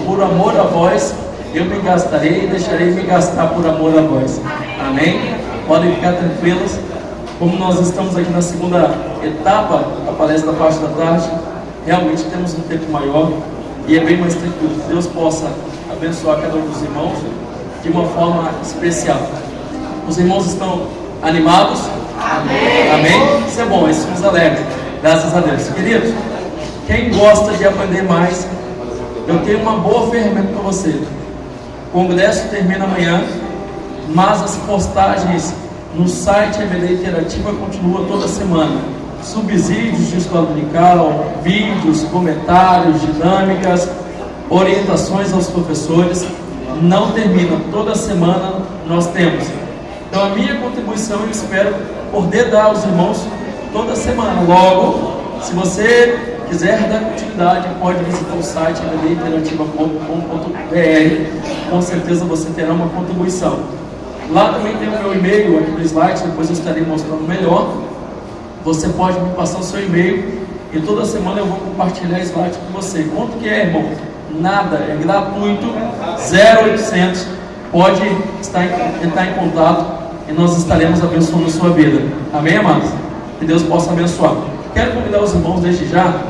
por amor a vós, eu me gastarei e deixarei me gastar por amor a vós. Amém? Podem ficar tranquilos. Como nós estamos aqui na segunda etapa da palestra da parte da tarde, realmente temos um tempo maior e é bem mais tranquilo. Que Deus possa abençoar cada um dos irmãos de uma forma especial. Os irmãos estão animados? Amém? Amém? Isso é bom, isso nos alegra. Graças a Deus. Queridos, quem gosta de aprender mais, eu tenho uma boa ferramenta para você. O congresso termina amanhã, mas as postagens no site EBD Interativa continuam toda semana. Subsídios de escola dominical, vídeos, comentários, dinâmicas, orientações aos professores. Não termina, toda semana nós temos. Então a minha contribuição eu espero poder dar aos irmãos toda semana. Logo, se você quiser dar continuidade, pode visitar o site ebdinterativa.com.br. Com certeza você terá uma contribuição. Lá também tem o meu e-mail aqui no slide, depois eu estarei mostrando melhor. Você pode me passar o seu e-mail e toda semana eu vou compartilhar slide com você. Quanto que é, irmão? Nada, é gratuito, 0800. Pode entrar em contato e nós estaremos abençoando a sua vida. Amém, amados? Que Deus possa abençoar. Quero convidar os irmãos desde já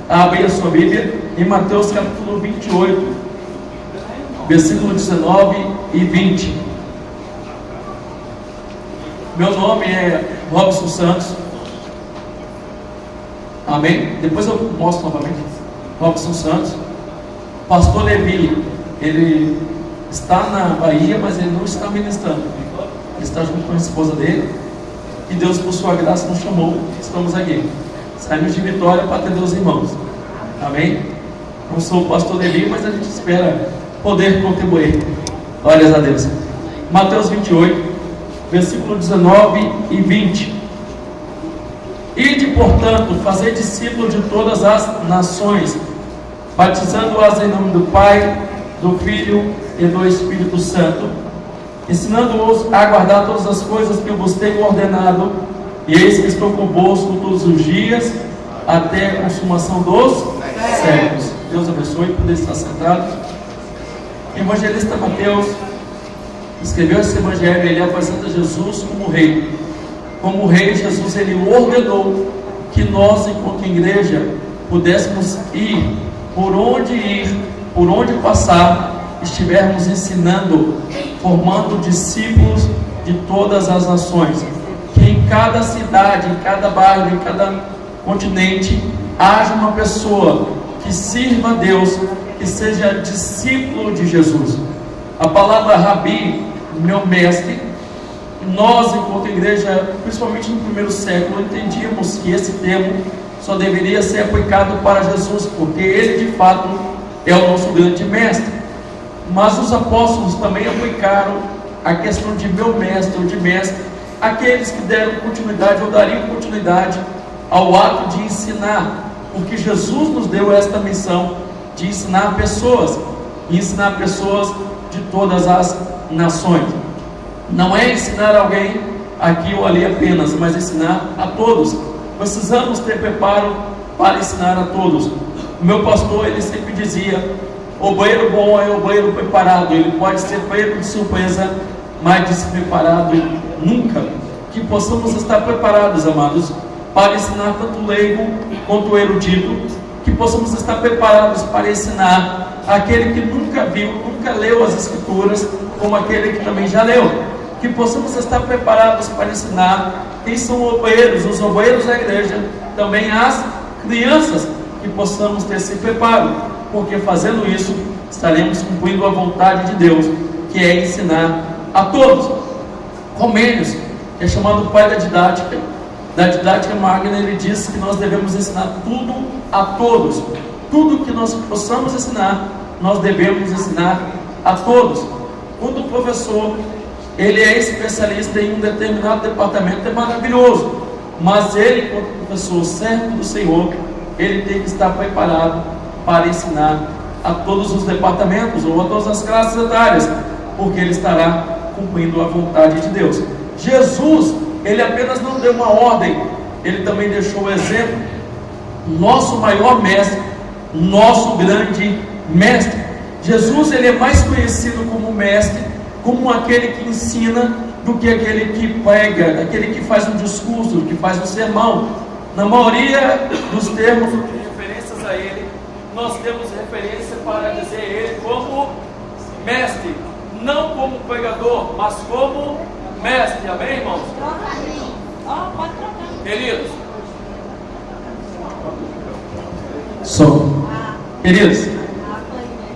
a abrir a sua Bíblia em Mateus capítulo 28, versículo 19 e 20. Meu nome é Robson Santos. Amém? Depois eu mostro novamente. Robson Santos. Pastor Levi, ele está na Bahia, mas ele não está ministrando. Ele está junto com a esposa dele. E Deus, por sua graça, nos chamou. Estamos aqui. Saímos de Vitória para atender os irmãos. Amém? Não sou o pastor Levi, mas a gente espera poder contribuir. Glórias a Deus. Mateus 28, versículo 19 e 20. Ide, portanto, fazer discípulos de todas as nações, batizando-as em nome do Pai, do Filho e do Espírito Santo, ensinando-os a guardar todas as coisas que eu vos tenho ordenado, e eis que estou convosco todos os dias, até a consumação dos séculos. Deus abençoe, poder estar sentado. O evangelista Mateus escreveu esse evangelho, ele apresenta Jesus como rei. Como rei, Jesus ele ordenou que nós, enquanto igreja, pudéssemos ir, por onde passar, estivermos ensinando, formando discípulos de todas as nações. Que em cada cidade, em cada bairro, em cada continente, haja uma pessoa que sirva a Deus, que seja discípulo de Jesus. A palavra Rabi, meu mestre, nós, enquanto igreja, principalmente no primeiro século, entendíamos que esse termo só deveria ser aplicado para Jesus, porque Ele de fato é o nosso grande mestre. Mas os apóstolos também aplicaram a questão de meu mestre ou de mestre, aqueles que deram continuidade ou dariam continuidade ao ato de ensinar, porque Jesus nos deu esta missão de ensinar pessoas, e ensinar pessoas de todas as nações. Não é ensinar alguém aqui ou ali apenas, mas ensinar a todos. Precisamos ter preparo para ensinar a todos. O meu pastor, ele sempre dizia: obreiro bom é obreiro preparado. Ele pode ser pego de surpresa, mas despreparado nunca. Que possamos estar preparados, amados, para ensinar tanto o leigo quanto o erudito. Que possamos estar preparados para ensinar aquele que nunca viu, nunca leu as Escrituras, como aquele que também já leu. Que possamos estar preparados para ensinar quem são obreiros, os obreiros da igreja, também as crianças, que possamos ter esse preparo, porque fazendo isso, estaremos cumprindo a vontade de Deus, que é ensinar a todos. Comênios, que é chamado pai da didática magna, ele diz que nós devemos ensinar tudo a todos. Tudo que nós possamos ensinar, nós devemos ensinar a todos. Quando o professor ele é especialista em um determinado departamento, é maravilhoso, mas ele, como professor, servo do Senhor, ele tem que estar preparado para ensinar a todos os departamentos ou a todas as classes etárias, porque ele estará cumprindo a vontade de Deus. Jesus, ele apenas não deu uma ordem, ele também deixou o exemplo. Nosso maior mestre, nosso grande mestre, Jesus, ele é mais conhecido como mestre, como aquele que ensina, do que aquele que prega, aquele que faz um discurso, que faz um sermão. Na maioria dos termos de referências a ele, nós temos referência para dizer ele como mestre, não como pregador, mas como mestre. Amém, irmãos? Queridos, queridos,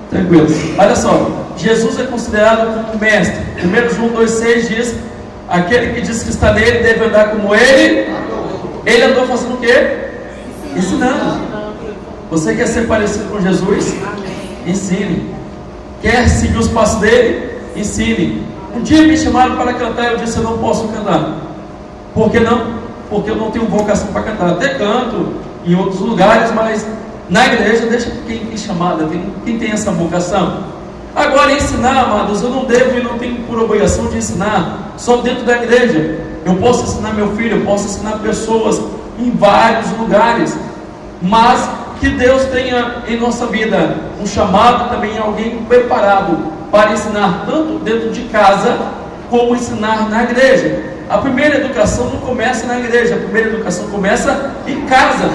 tranquilos. Olha só, Jesus é considerado como mestre. 1 João 2,6 diz: aquele que diz que está nele deve andar como ele. Ele andou fazendo o quê? Ensinando. Você quer ser parecido com Jesus? Ensine. Quer seguir os passos dele? Ensine. Um dia me chamaram para cantar e eu disse: eu não posso cantar. Por que não? Porque eu não tenho vocação para cantar. Até canto em outros lugares, mas na igreja deixa quem tem chamada, quem tem essa vocação. Agora, ensinar, amados, eu não devo e não tenho por obrigação de ensinar só dentro da igreja. Eu posso ensinar meu filho, eu posso ensinar pessoas em vários lugares, mas que Deus tenha em nossa vida um chamado, também alguém preparado para ensinar tanto dentro de casa como ensinar na igreja. A primeira educação não começa na igreja, a primeira educação começa em casa.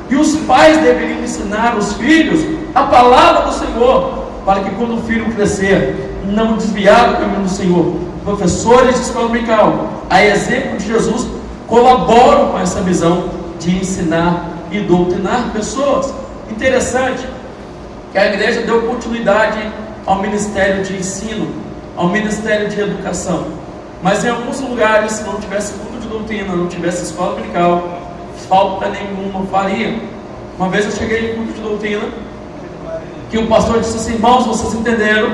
E os pais deveriam ensinar os filhos a palavra do Senhor, para que quando o filho crescer, não desviar do caminho do Senhor. Professores de escola dominical, a exemplo de Jesus, colaboram com essa visão de ensinar e doutrinar pessoas. Interessante que a igreja deu continuidade ao ministério de ensino, ao ministério de educação. Mas em alguns lugares, se não tivesse culto de doutrina, não tivesse escola dominical, falta nenhuma faria. Uma vez eu cheguei em culto de doutrina, que o pastor disse assim: irmãos, vocês entenderam?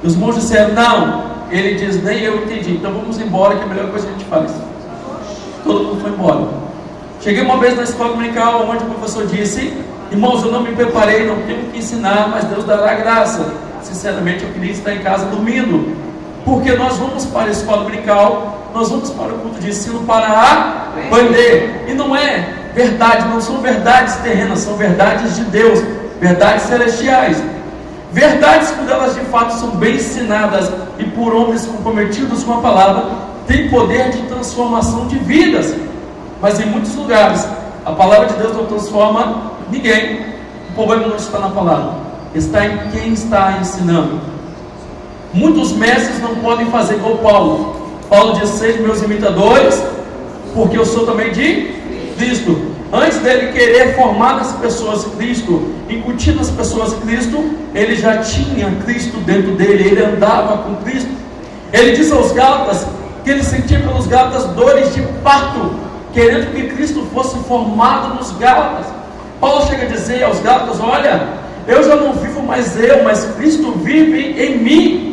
E os irmãos disseram: não. Ele diz: nem eu entendi, então vamos embora, que é a melhor coisa que a gente faz. Todo mundo foi embora. Cheguei uma vez na escola dominical, onde o professor disse: irmãos, eu não me preparei, não tenho que ensinar, mas Deus dará graça. Sinceramente, eu queria estar em casa dormindo, porque nós vamos para a escola dominical, nós vamos para o culto de ensino para aprender. E não é verdade, não são verdades terrenas, são verdades de Deus, verdades celestiais. Verdades, quando elas de fato são bem ensinadas e por homens comprometidos com a palavra, têm poder de transformação de vidas. Mas em muitos lugares, a palavra de Deus não transforma ninguém. O problema não está na palavra, está em quem está ensinando. Muitos mestres não podem fazer igual Paulo. Paulo diz: sejam meus imitadores, porque eu sou também de Cristo. Antes dele querer formar nas pessoas Cristo, incutir nas pessoas Cristo, ele já tinha Cristo dentro dele, ele andava com Cristo. Ele diz aos Gálatas que ele sentia pelos Gálatas dores de parto, querendo que Cristo fosse formado nos Gálatas. Paulo chega a dizer aos Gálatas: olha, eu já não vivo mais eu, mas Cristo vive em mim.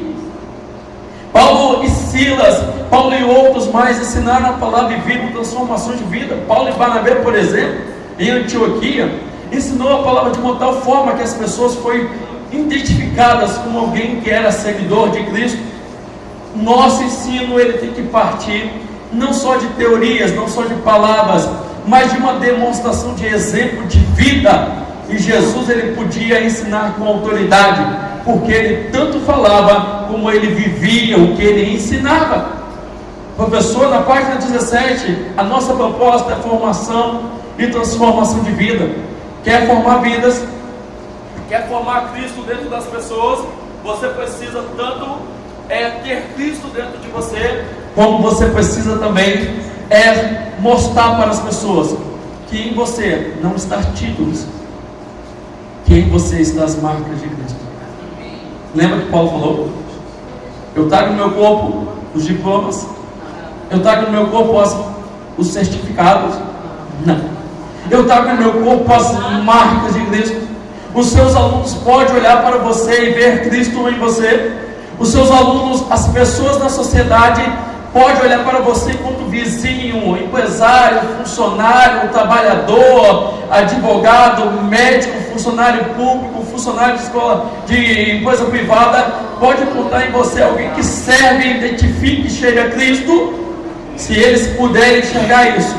Paulo e Silas, Paulo e outros mais ensinaram a palavra e viram transformações de vida. Paulo e Barnabé, por exemplo, em Antioquia, ensinou a palavra de uma tal forma que as pessoas foram identificadas como alguém que era seguidor de Cristo. Nosso ensino, ele tem que partir não só de teorias, não só de palavras, mas de uma demonstração de exemplo de vida. E Jesus, ele podia ensinar com autoridade, porque ele tanto falava como ele vivia o que ele ensinava. Professor, na página 17, a nossa proposta é formação e transformação de vida. Quer formar vidas, quer formar Cristo dentro das pessoas, você precisa tanto ter Cristo dentro de você, como você precisa também mostrar para as pessoas que em você não está títulos, que em você está as marcas de Cristo. Lembra que Paulo falou? Eu trago no meu corpo os diplomas, eu trago no meu corpo os certificados. Não. Eu trago no meu corpo as marcas de Cristo. Os seus alunos podem olhar para você e ver Cristo em você. Os seus alunos, as pessoas na sociedade, podem olhar para você enquanto vizinho, empresário, funcionário, trabalhador, advogado, médico, funcionário público, funcionário de escola, de empresa privada. Pode contar em você alguém que serve, identifique e chegue a Cristo. Se eles puderem enxergar isso,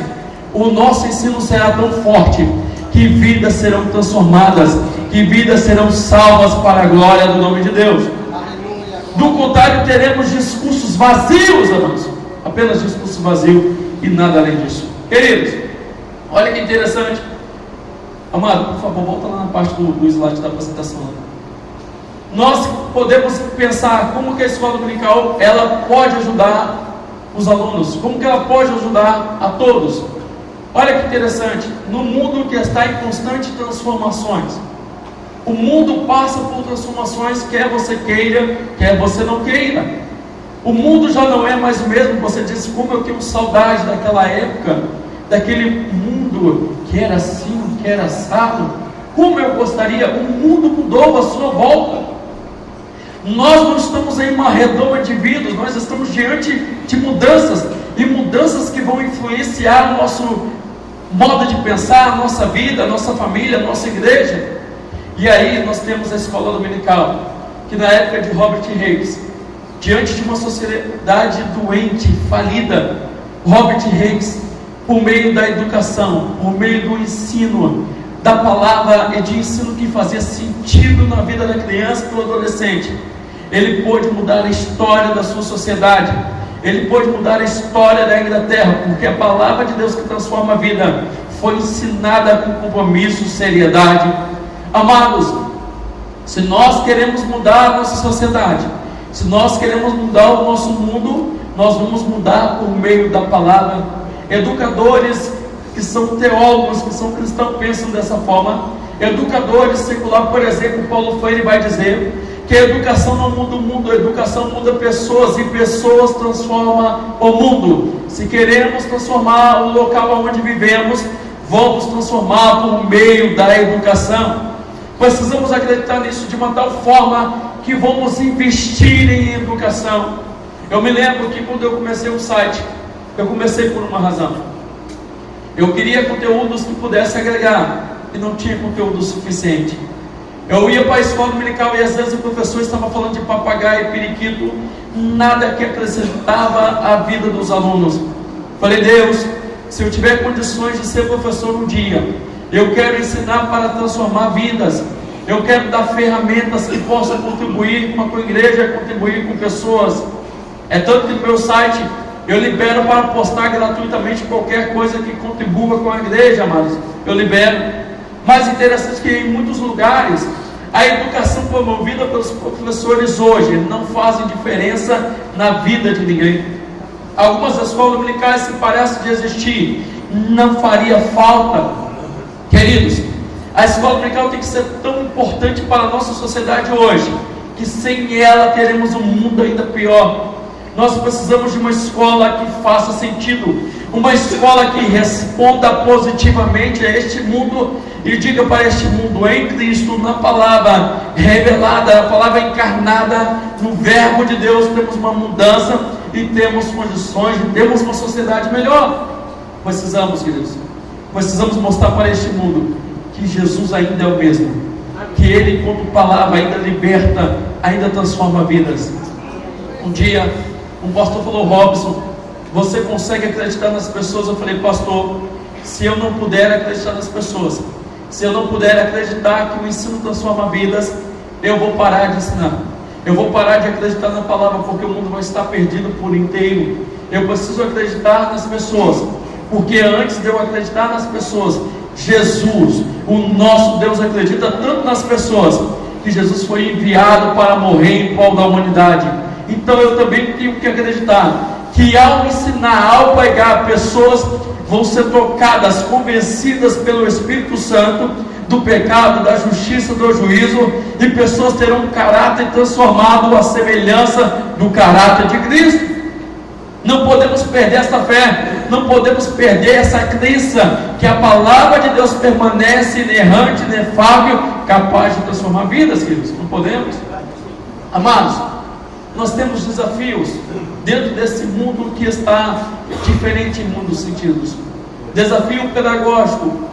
o nosso ensino será tão forte que vidas serão transformadas, que vidas serão salvas para a glória do nome de Deus. Do contrário, teremos discursos vazios, amados. Apenas discurso vazio e nada além disso. Queridos, olha que interessante. Amado, por favor, volta lá na parte do slide da apresentação. Nós podemos pensar como que a escola dominical ela pode ajudar os alunos, como que ela pode ajudar a todos. Olha que interessante, no mundo que está em constantes transformações, o mundo passa por transformações, quer você queira, quer você não queira. O mundo já não é mais o mesmo. Você diz, como eu tenho saudade daquela época, daquele mundo que era assim, que era assado. Como eu gostaria, o mundo mudou à sua volta. Nós não estamos em uma redoma de vidas, nós estamos diante de mudanças, e mudanças que vão influenciar o nosso modo de pensar, a nossa vida, a nossa família, a nossa igreja. E aí nós temos a escola dominical, que na época de Robert Hicks, diante de uma sociedade doente, falida, Robert Hicks, por meio da educação, por meio do ensino, da palavra e de ensino que fazia sentido na vida da criança e do adolescente, ele pôde mudar a história da sua sociedade, ele pôde mudar a história da Inglaterra, porque a palavra de Deus que transforma a vida foi ensinada com compromisso, seriedade. Amados, se nós queremos mudar a nossa sociedade, se nós queremos mudar o nosso mundo, nós vamos mudar por meio da palavra. Educadores que são teólogos, que são cristãos, pensam dessa forma. Educadores seculares, por exemplo, Paulo Freire vai dizer que a educação não muda o mundo, a educação muda pessoas, e pessoas transformam o mundo. Se queremos transformar o local onde vivemos, vamos transformar por meio da educação. Precisamos acreditar nisso de uma tal forma que vamos investir em educação. Eu me lembro que quando eu comecei o site, eu comecei por uma razão. Eu queria conteúdos que pudesse agregar, e não tinha conteúdo suficiente. Eu ia para a escola dominical e às vezes o professor estava falando de papagaio e periquito, nada que acrescentava à vida dos alunos. Falei, Deus, se eu tiver condições de ser professor um dia, eu quero ensinar para transformar vidas. Eu quero dar ferramentas que possam contribuir com a igreja, contribuir com pessoas. É tanto que no meu site eu libero para postar gratuitamente qualquer coisa que contribua com a igreja, amados. Eu libero. Mais interessante que em muitos lugares a educação promovida pelos professores hoje não fazem diferença na vida de ninguém. Algumas escolas dominicais, se parecem de existir, não faria falta. Queridos, a escola dominical tem que ser tão importante para a nossa sociedade hoje, que sem ela teremos um mundo ainda pior. Nós precisamos de uma escola que faça sentido, uma escola que responda positivamente a este mundo e diga para este mundo, em Cristo, na palavra revelada, a palavra encarnada, no verbo de Deus, temos uma mudança e temos condições de termos uma sociedade melhor. Precisamos, queridos, precisamos mostrar para este mundo que Jesus ainda é o mesmo, que Ele, enquanto palavra, ainda liberta, ainda transforma vidas. Um dia, um pastor falou, Robson, você consegue acreditar nas pessoas? Eu falei, pastor, se eu não puder acreditar nas pessoas, se eu não puder acreditar que o ensino transforma vidas, eu vou parar de ensinar, eu vou parar de acreditar na palavra, porque o mundo vai estar perdido por inteiro. Eu preciso acreditar nas pessoas, porque antes de eu acreditar nas pessoas, Jesus, o nosso Deus, acredita tanto nas pessoas, que Jesus foi enviado para morrer em prol da humanidade. Então eu também tenho que acreditar que ao ensinar, ao pregar, pessoas vão ser tocadas, convencidas pelo Espírito Santo do pecado, da justiça, do juízo, e pessoas terão um caráter transformado à semelhança do caráter de Cristo. Não podemos perder essa fé, não podemos perder essa crença que a palavra de Deus permanece inerrante, inefável, capaz de transformar vidas, queridos. Não podemos. Amados, nós temos desafios dentro desse mundo que está diferente em muitos sentidos. Desafio pedagógico.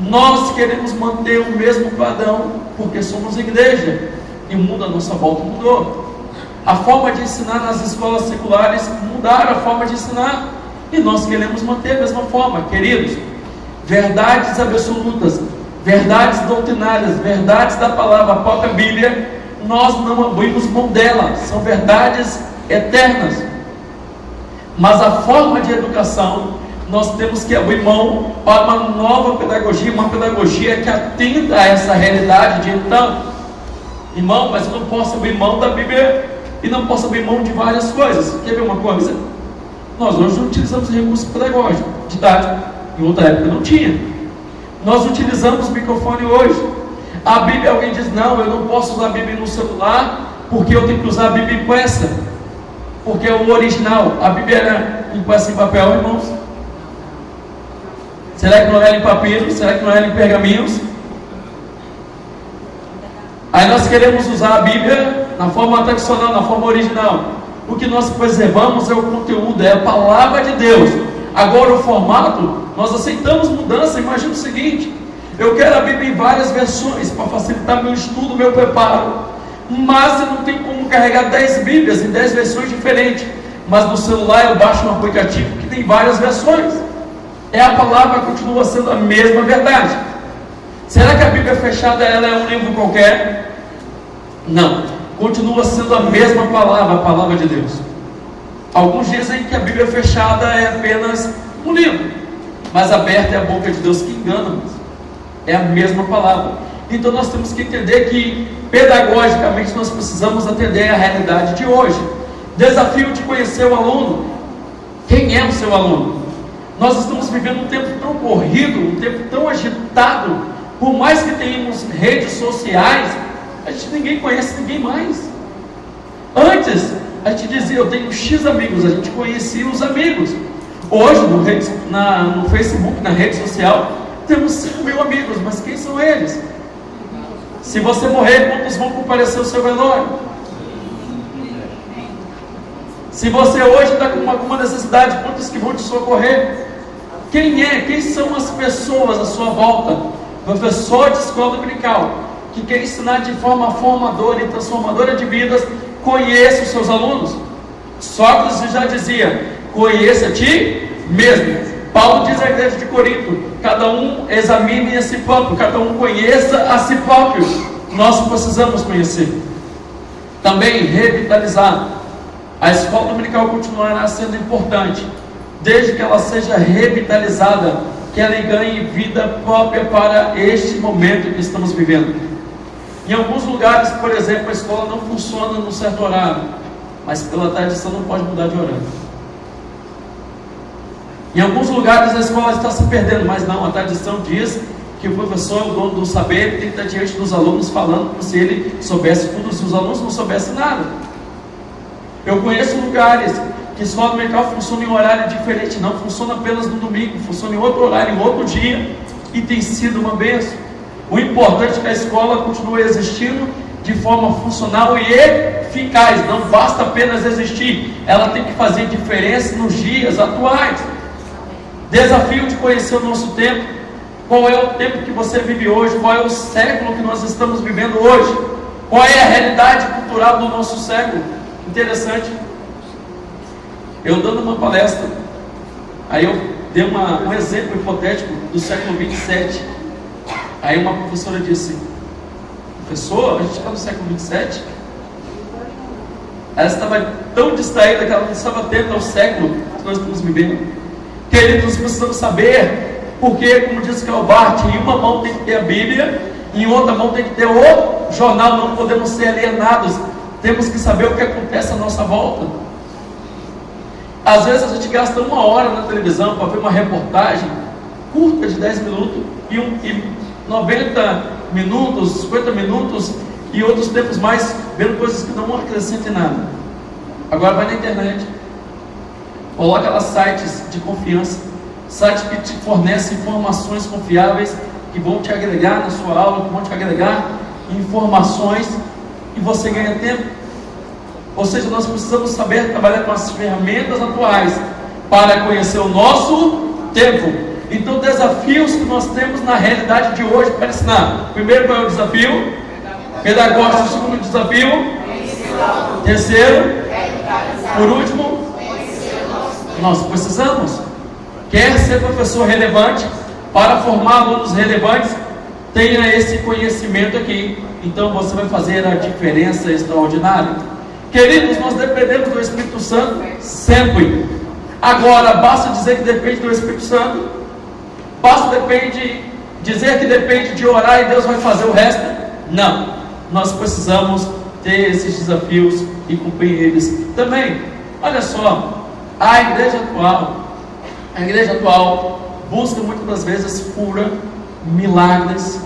Nós queremos manter o mesmo padrão porque somos igreja e o mundo à nossa volta mudou. A forma de ensinar nas escolas seculares mudaram a forma de ensinar e nós queremos manter a mesma forma. Queridos, verdades absolutas verdades doutrinárias, verdades da palavra, a própria Bíblia, nós não abrimos mão dela, são verdades eternas. Mas a forma de educação, nós temos que abrir mão para uma nova pedagogia, uma pedagogia que atenda a essa realidade de então, irmão, mas eu não posso abrir mão da Bíblia e não posso abrir mão de várias coisas. Quer ver uma coisa? Nós hoje utilizamos recursos pedagógicos, didáticos, em outra época não tinha. Nós utilizamos o microfone hoje. A Bíblia, alguém diz, não, eu não posso usar a Bíblia no celular, porque eu tenho que usar a Bíblia impressa, porque é o original. A Bíblia era impressa em papel, irmãos? Será que não era em papiro? Será que não era em pergaminhos? Aí nós queremos usar a Bíblia na forma tradicional, na forma original. O que nós preservamos é o conteúdo, é a palavra de Deus. Agora o formato, nós aceitamos mudança. Imagina o seguinte: eu quero a Bíblia em várias versões para facilitar meu estudo, meu preparo, mas eu não tenho como carregar 10 Bíblias em 10 versões diferentes. Mas no celular eu baixo um aplicativo que tem várias versões. A palavra continua sendo a mesma verdade. Será que a Bíblia fechada ela é um livro qualquer? Não, continua sendo a mesma palavra, a palavra de Deus. Alguns dizem que a Bíblia fechada é apenas um livro, mas aberta é a boca de Deus que engana. É a mesma palavra. Então nós temos que entender que pedagogicamente nós precisamos atender à realidade de hoje. Desafio de conhecer o aluno. Quem é o seu aluno? Nós estamos vivendo um tempo tão corrido, um tempo tão agitado. Por mais que tenhamos redes sociais, ninguém conhece ninguém mais. Antes a gente dizia, eu tenho X amigos, a gente conhecia os amigos. Hoje no Facebook, na rede social, temos 5.000 amigos, mas quem são eles? Se você morrer, quantos vão comparecer ao seu velório? Se você hoje está com alguma necessidade, quantos que vão te socorrer? Quem é? Quem são as pessoas à sua volta? Professor de escola dominical, que quer ensinar de forma formadora e transformadora de vidas, conheça os seus alunos. Sócrates já dizia, conheça a ti mesmo. Paulo diz à igreja de Corinto, cada um examine a si próprio, cada um conheça a si próprio. Nós precisamos conhecer. Também revitalizar. A escola dominical continuará sendo importante, desde que ela seja revitalizada, que ela ganhe vida própria para este momento que estamos vivendo. Em alguns lugares, por exemplo, a escola não funciona num certo horário, mas pela tradição não pode mudar de horário. Em alguns lugares a escola está se perdendo, mas não, a tradição diz que o professor é o dono do saber, tem que estar diante dos alunos falando como se ele soubesse tudo, se os alunos não soubessem nada. Eu conheço lugares que a escola dominical funciona em um horário diferente, não funciona apenas no domingo, funciona em outro horário, em outro dia, e tem sido uma bênção. O importante é que a escola continue existindo de forma funcional e eficaz, não basta apenas existir, ela tem que fazer diferença nos dias atuais. Desafio de conhecer o nosso tempo. Qual é o tempo que você vive hoje? Qual é o século que nós estamos vivendo hoje? Qual é a realidade cultural do nosso século? Interessante. Eu dando uma palestra, aí eu dei um exemplo hipotético do século 27. Aí uma professora disse, professor, a gente está no século 27? Ela estava tão distraída que ela não estava atenta ao século que nós estamos vivendo. Queridos, nós precisamos saber, porque, como diz Karl Barth, em uma mão tem que ter a Bíblia, em outra mão tem que ter o jornal, não podemos ser alienados, temos que saber o que acontece à nossa volta. Às vezes a gente gasta 1 hora na televisão para ver uma reportagem curta de 10 minutos, e 90 minutos, 50 minutos, e outros tempos mais, vendo coisas que não acrescentam em nada. Agora vai na internet, coloca lá sites de confiança, sites que te fornecem informações confiáveis, que vão te agregar na sua aula, que vão te agregar informações, e você ganha tempo. Ou seja, nós precisamos saber trabalhar com as ferramentas atuais para conhecer o nosso tempo. Então, desafios que nós temos na realidade de hoje para ensinar. Primeiro, qual é o desafio? Pedagógico. Segundo desafio? Terceiro? Por último? Nós precisamos. Quer ser professor relevante para formar alunos relevantes? tenha esse conhecimento aqui, então você vai fazer a diferença extraordinária. Queridos, nós dependemos do Espírito Santo sempre. Agora, basta dizer que depende do Espírito Santo? Basta dizer que depende de orar e Deus vai fazer o resto? Não. Nós precisamos ter esses desafios e cumprir eles também. Olha só, a igreja atual busca muitas das vezes cura, milagres,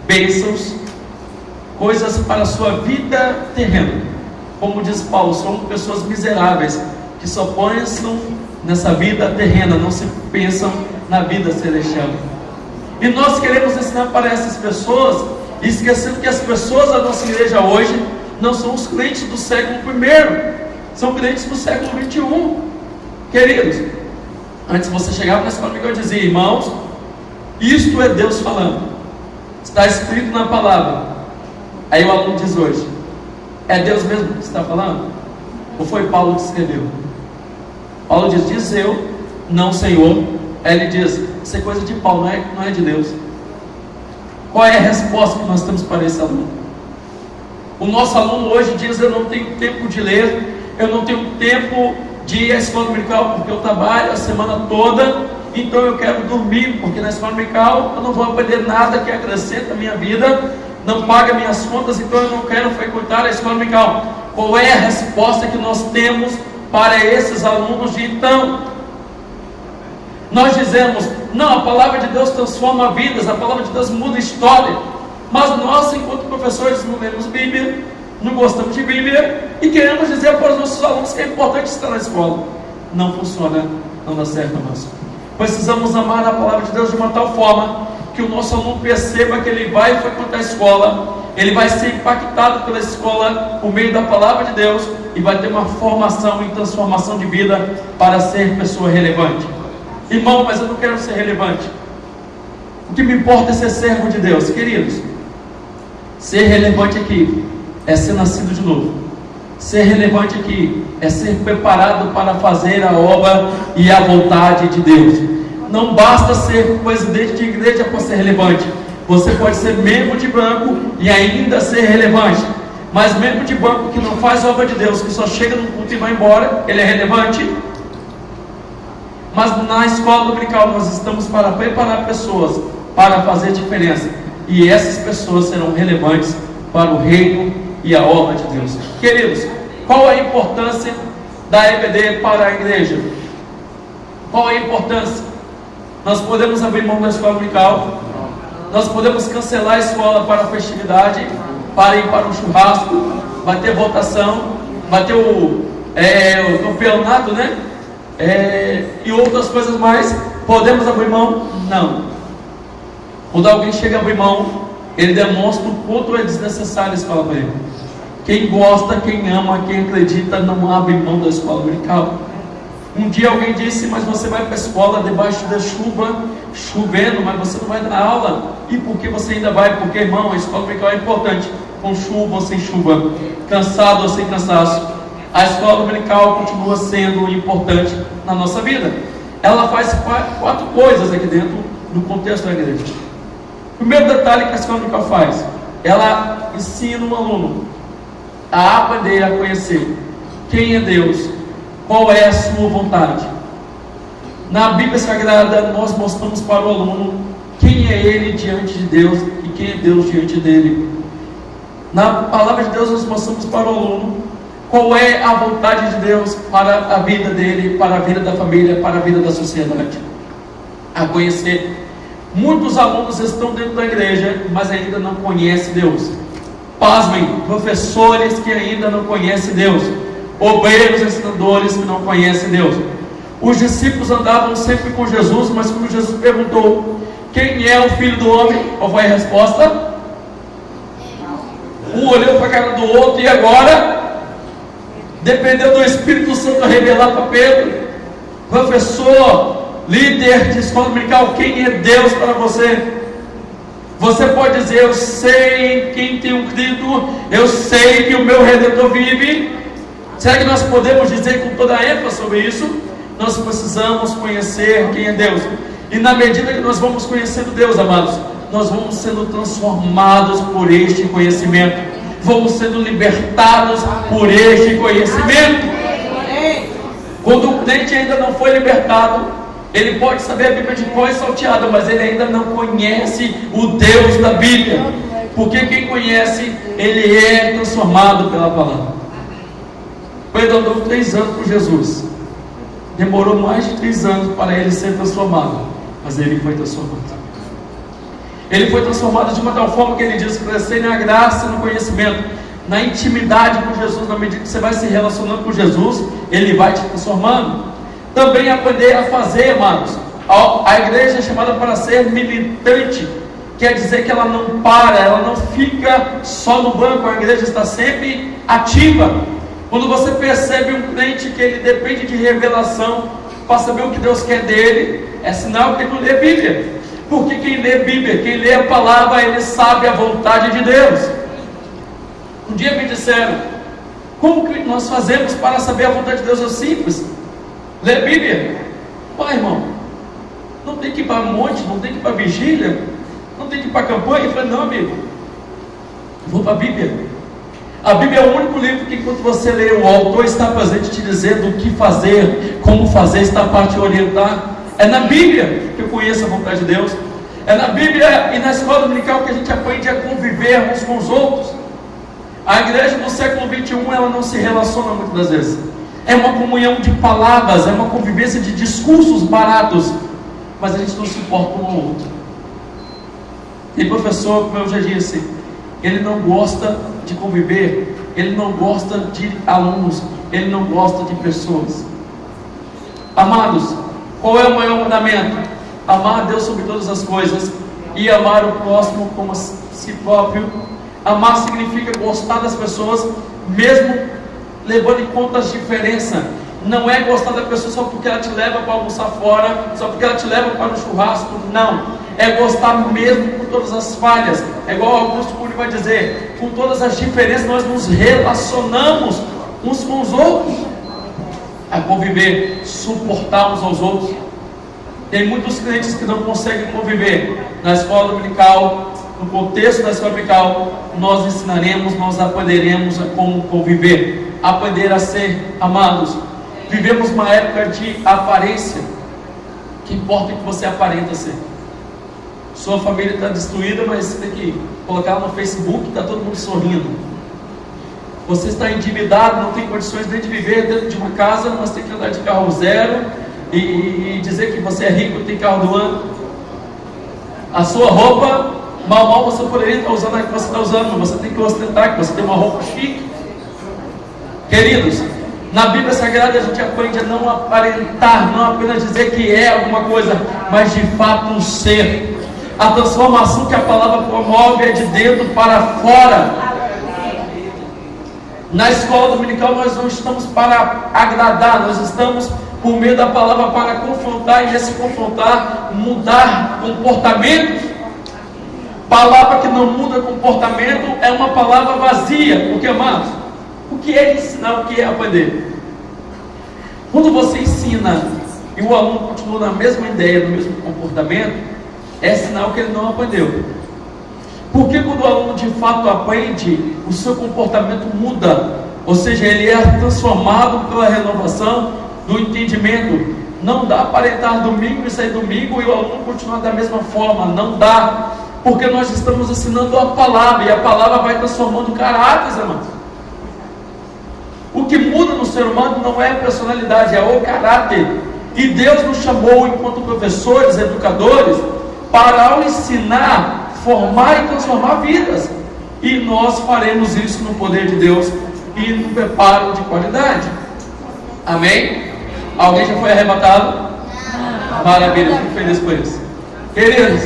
bênçãos, coisas para a sua vida terrena. Como diz Paulo, são pessoas miseráveis que só pensam nessa vida terrena, não se pensam na vida celestial. E nós queremos ensinar para essas pessoas, esquecendo que as pessoas da nossa igreja hoje não são os crentes do século I, são crentes do século XXI. Queridos, antes você chegava na escola e eu dizia: irmãos, isto é Deus falando, está escrito na palavra. Aí o aluno diz hoje: é Deus mesmo que está falando? Ou foi Paulo que escreveu? Paulo diz eu, não Senhor. Aí ele diz: isso é coisa de Paulo, não é de Deus. Qual é a resposta que nós temos para esse aluno? O nosso aluno hoje diz: eu não tenho tempo de ler, eu não tenho tempo de ir à escola dominical porque eu trabalho a semana toda, então eu quero dormir, porque na escola dominical eu não vou aprender nada que acrescenta a minha vida, não paga minhas contas, então eu não quero frequentar a escola dominical. Qual é a resposta que nós temos para esses alunos de então? Nós dizemos: não, a palavra de Deus transforma vidas, a palavra de Deus muda a história, mas nós, enquanto professores, não lemos Bíblia, não gostamos de Bíblia e queremos dizer para os nossos alunos que é importante estar na escola. Não funciona, não dá certo, irmãos. Precisamos amar a palavra de Deus de uma tal forma que o nosso aluno perceba que ele vai frequentar a escola, ele vai ser impactado pela escola por meio da palavra de Deus e vai ter uma formação e transformação de vida para ser pessoa relevante. Irmão, mas eu não quero ser relevante. O que me importa é ser servo de Deus. Queridos, ser relevante aqui é ser nascido de novo. Ser relevante aqui é ser preparado para fazer a obra e a vontade de Deus. Não basta ser presidente de igreja para ser relevante. Você pode ser membro de banco e ainda ser relevante. Mas membro de banco que não faz a obra de Deus, que só chega no culto e vai embora, ele é relevante? Mas na escola dominical nós estamos para preparar pessoas para fazer diferença. E essas pessoas serão relevantes para o reino e a obra de Deus. Queridos, qual a importância da EBD para a igreja? Qual a importância? Nós podemos abrir mão da escola dominical, nós podemos cancelar a escola para a festividade, para ir para um churrasco, vai ter votação, vai ter o campeonato, né? E outras coisas mais. Podemos abrir mão? Não. Quando alguém chega a abrir mão, ele demonstra o quanto é desnecessário a escola para ele. Quem gosta, quem ama, quem acredita, não abre mão da escola dominical. Um dia alguém disse: mas você vai para a escola debaixo da chuva, chovendo, mas você não vai dar aula. E por que você ainda vai? Porque, irmão, a escola dominical é importante, com chuva ou sem chuva, cansado ou sem cansaço. A escola dominical continua sendo importante na nossa vida. Ela faz 4 coisas aqui dentro, no contexto da igreja. O primeiro detalhe que a escola dominical faz: ela ensina um aluno a aprender a conhecer quem é Deus, qual é a sua vontade. Na Bíblia Sagrada nós mostramos para o aluno quem é ele diante de Deus e quem é Deus diante dele. Na palavra de Deus nós mostramos para o aluno qual é a vontade de Deus para a vida dele, para a vida da família, para a vida da sociedade. A conhecer. Muitos alunos estão dentro da igreja, mas ainda não conhecem Deus. Pasmem, professores que ainda não conhecem Deus, obreiros, ensinadores que não conhecem Deus. Os discípulos andavam sempre com Jesus, mas quando Jesus perguntou: quem é o Filho do Homem? Qual foi a resposta? Um olhou para a cara do outro e agora dependeu do Espírito Santo a revelar para Pedro. Professor, líder de escola dominical, quem é Deus para você? Você pode dizer: eu sei em quem tenho crido, eu sei que o meu Redentor vive. Será que nós podemos dizer com toda a ênfase sobre isso? Nós precisamos conhecer quem é Deus. E na medida que nós vamos conhecendo Deus, amados, nós vamos sendo transformados por este conhecimento, vamos sendo libertados por este conhecimento. Quando o crente ainda não foi libertado, ele pode saber a Bíblia de cor e salteada, mas ele ainda não conhece o Deus da Bíblia, porque quem conhece, ele é transformado pela palavra. Pedro andou 3 anos com Jesus, demorou mais de 3 anos para ele ser transformado, mas ele foi transformado. Ele foi transformado de uma tal forma que ele diz: crescer na graça e no conhecimento, na intimidade com Jesus. Na medida que você vai se relacionando com Jesus, ele vai te transformando. Também aprender a fazer, amados. A igreja é chamada para ser militante, quer dizer que ela não para, ela não fica só no banco, a igreja está sempre ativa. Quando você percebe um crente que ele depende de revelação para saber o que Deus quer dele, é sinal que ele não lê Bíblia. Porque quem lê Bíblia, quem lê a palavra, ele sabe a vontade de Deus. Um dia me disseram: como que nós fazemos para saber a vontade de Deus? É simples, lê Bíblia. Pai, irmão, não tem que ir para monte, não tem que ir para vigília, não tem que ir para campanha. Eu falei: não, amigo, vou para a Bíblia. A Bíblia é o único livro que, enquanto você lê, o autor está presente te dizendo o que fazer, como fazer, está para te orientar. É na Bíblia que eu conheço a vontade de Deus. É na Bíblia e na escola dominical que a gente aprende a conviver uns com os outros. A igreja do século 21, ela não se relaciona muitas das vezes. É uma comunhão de palavras, é uma convivência de discursos baratos, mas a gente não se importa um ao outro. Tem professor, como eu já disse, ele não gosta de conviver, ele não gosta de alunos, ele não gosta de pessoas. Amados, qual é o maior mandamento? Amar a Deus sobre todas as coisas e amar o próximo como a si próprio. Amar significa gostar das pessoas, mesmo levando em conta as diferenças. Não é gostar da pessoa só porque ela te leva para almoçar fora, só porque ela te leva para um churrasco. Não, é gostar mesmo com todas as falhas. É igual Augusto Cury vai dizer: com todas as diferenças nós nos relacionamos uns com os outros, a conviver, suportar uns aos outros. Tem muitos crentes que não conseguem conviver. Na escola dominical, no contexto da escola dominical, nós ensinaremos, nós aprenderemos a como conviver, aprender a ser amados. Vivemos uma época de aparência. Que importa o que você aparenta ser. Sua família está destruída, mas você tem que colocar no Facebook, está todo mundo sorrindo. Você está endividado, não tem condições nem de viver dentro de uma casa, mas tem que andar de carro zero e dizer que você é rico e tem carro do ano. A sua roupa, mal você poderia estar usando a que você está usando, mas você tem que ostentar que você tem uma roupa chique. Queridos, na Bíblia Sagrada a gente aprende a não aparentar, não apenas dizer que é alguma coisa, mas de fato ser. A transformação que a palavra promove é de dentro para fora. Na escola dominical nós não estamos para agradar, nós estamos por meio da palavra para confrontar, e nesse confrontar, mudar comportamentos. Palavra que não muda comportamento é uma palavra vazia. Porque, amados, o que é ensinar, o que é aprender? Quando você ensina e o aluno continua na mesma ideia, no mesmo comportamento, é sinal que ele não aprendeu. Porque quando o aluno de fato aprende, o seu comportamento muda, ou seja, ele é transformado pela renovação do entendimento. Não dá para entrar domingo e sair domingo e o aluno continuar da mesma forma, não dá, porque nós estamos ensinando a palavra, e a palavra vai transformando caráteres, amados. O que muda no ser humano não é a personalidade, é o caráter. E Deus nos chamou, enquanto professores, educadores, para ao ensinar, formar e transformar vidas. E nós faremos isso no poder de Deus e no preparo de qualidade. Amém? Alguém já foi arrebatado? Maravilha, fico feliz por isso. Queridos,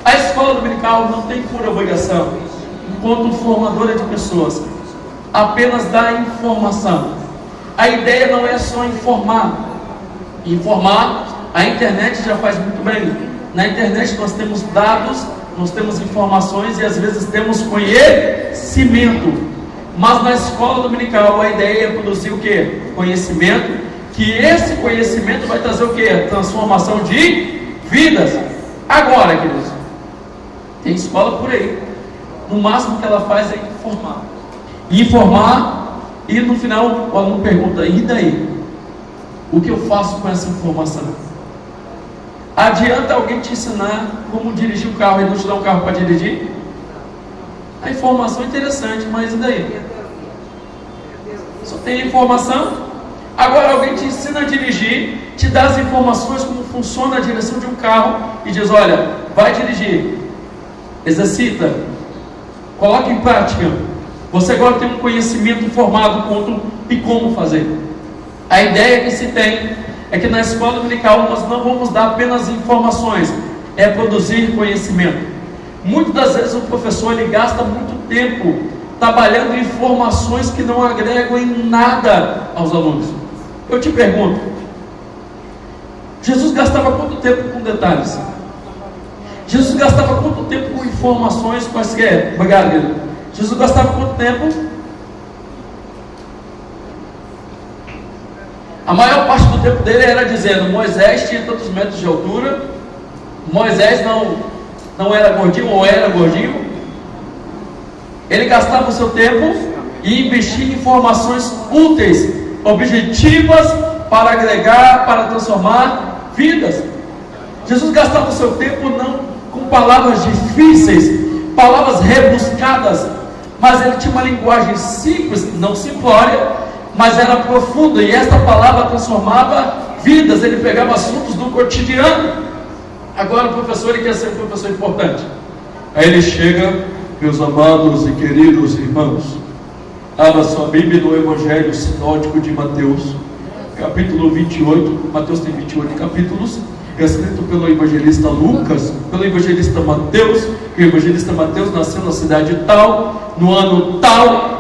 a escola dominical não tem por obrigação, enquanto formadora de pessoas, apenas dar informação. A ideia não é só informar. Informar, a internet já faz muito bem. Na internet nós temos dados, nós temos informações e às vezes temos conhecimento. Mas na escola dominical a ideia é produzir o quê? Conhecimento. Que esse conhecimento vai trazer o quê? Transformação de vidas. Agora, queridos, Tem escola por aí. No máximo que ela faz é informar. Informar, e no final o aluno pergunta: e daí? O que eu faço com essa informação? Adianta alguém te ensinar como dirigir um carro e não te dar um carro para dirigir? A informação é interessante, mas e daí? Só tem informação. Agora alguém te ensina a dirigir, te dá as informações como funciona a direção de um carro e diz: olha, vai dirigir, exercita, coloca em prática. Você agora tem um conhecimento informado quanto e como fazer. A ideia que se tem é que na escola dominical nós não vamos dar apenas informações, é produzir conhecimento. Muitas das vezes o professor ele gasta muito tempo trabalhando em informações que não agregam em nada aos alunos. Eu te pergunto, Jesus gastava quanto tempo com detalhes? Jesus gastava quanto tempo com informações quaisquer? Obrigado, querido. Jesus gastava quanto tempo? A maior parte do tempo dele era dizendo: Moisés tinha tantos metros de altura, Moisés não era gordinho ou era gordinho. Ele gastava o seu tempo e investia em informações úteis, objetivas, para agregar, para transformar vidas. Jesus gastava o seu tempo não com palavras difíceis, palavras rebuscadas, mas ele tinha uma linguagem simples, não simplória, mas era profunda, e esta palavra transformava vidas. Ele pegava assuntos do cotidiano. Agora o professor ele quer ser um professor importante. Aí ele chega: meus amados e queridos irmãos, abra sua Bíblia no Evangelho Sinótico de Mateus, capítulo 28. Mateus tem 28 capítulos, escrito pelo evangelista Lucas, pelo evangelista Mateus. O evangelista Mateus nasceu na cidade tal, no ano tal.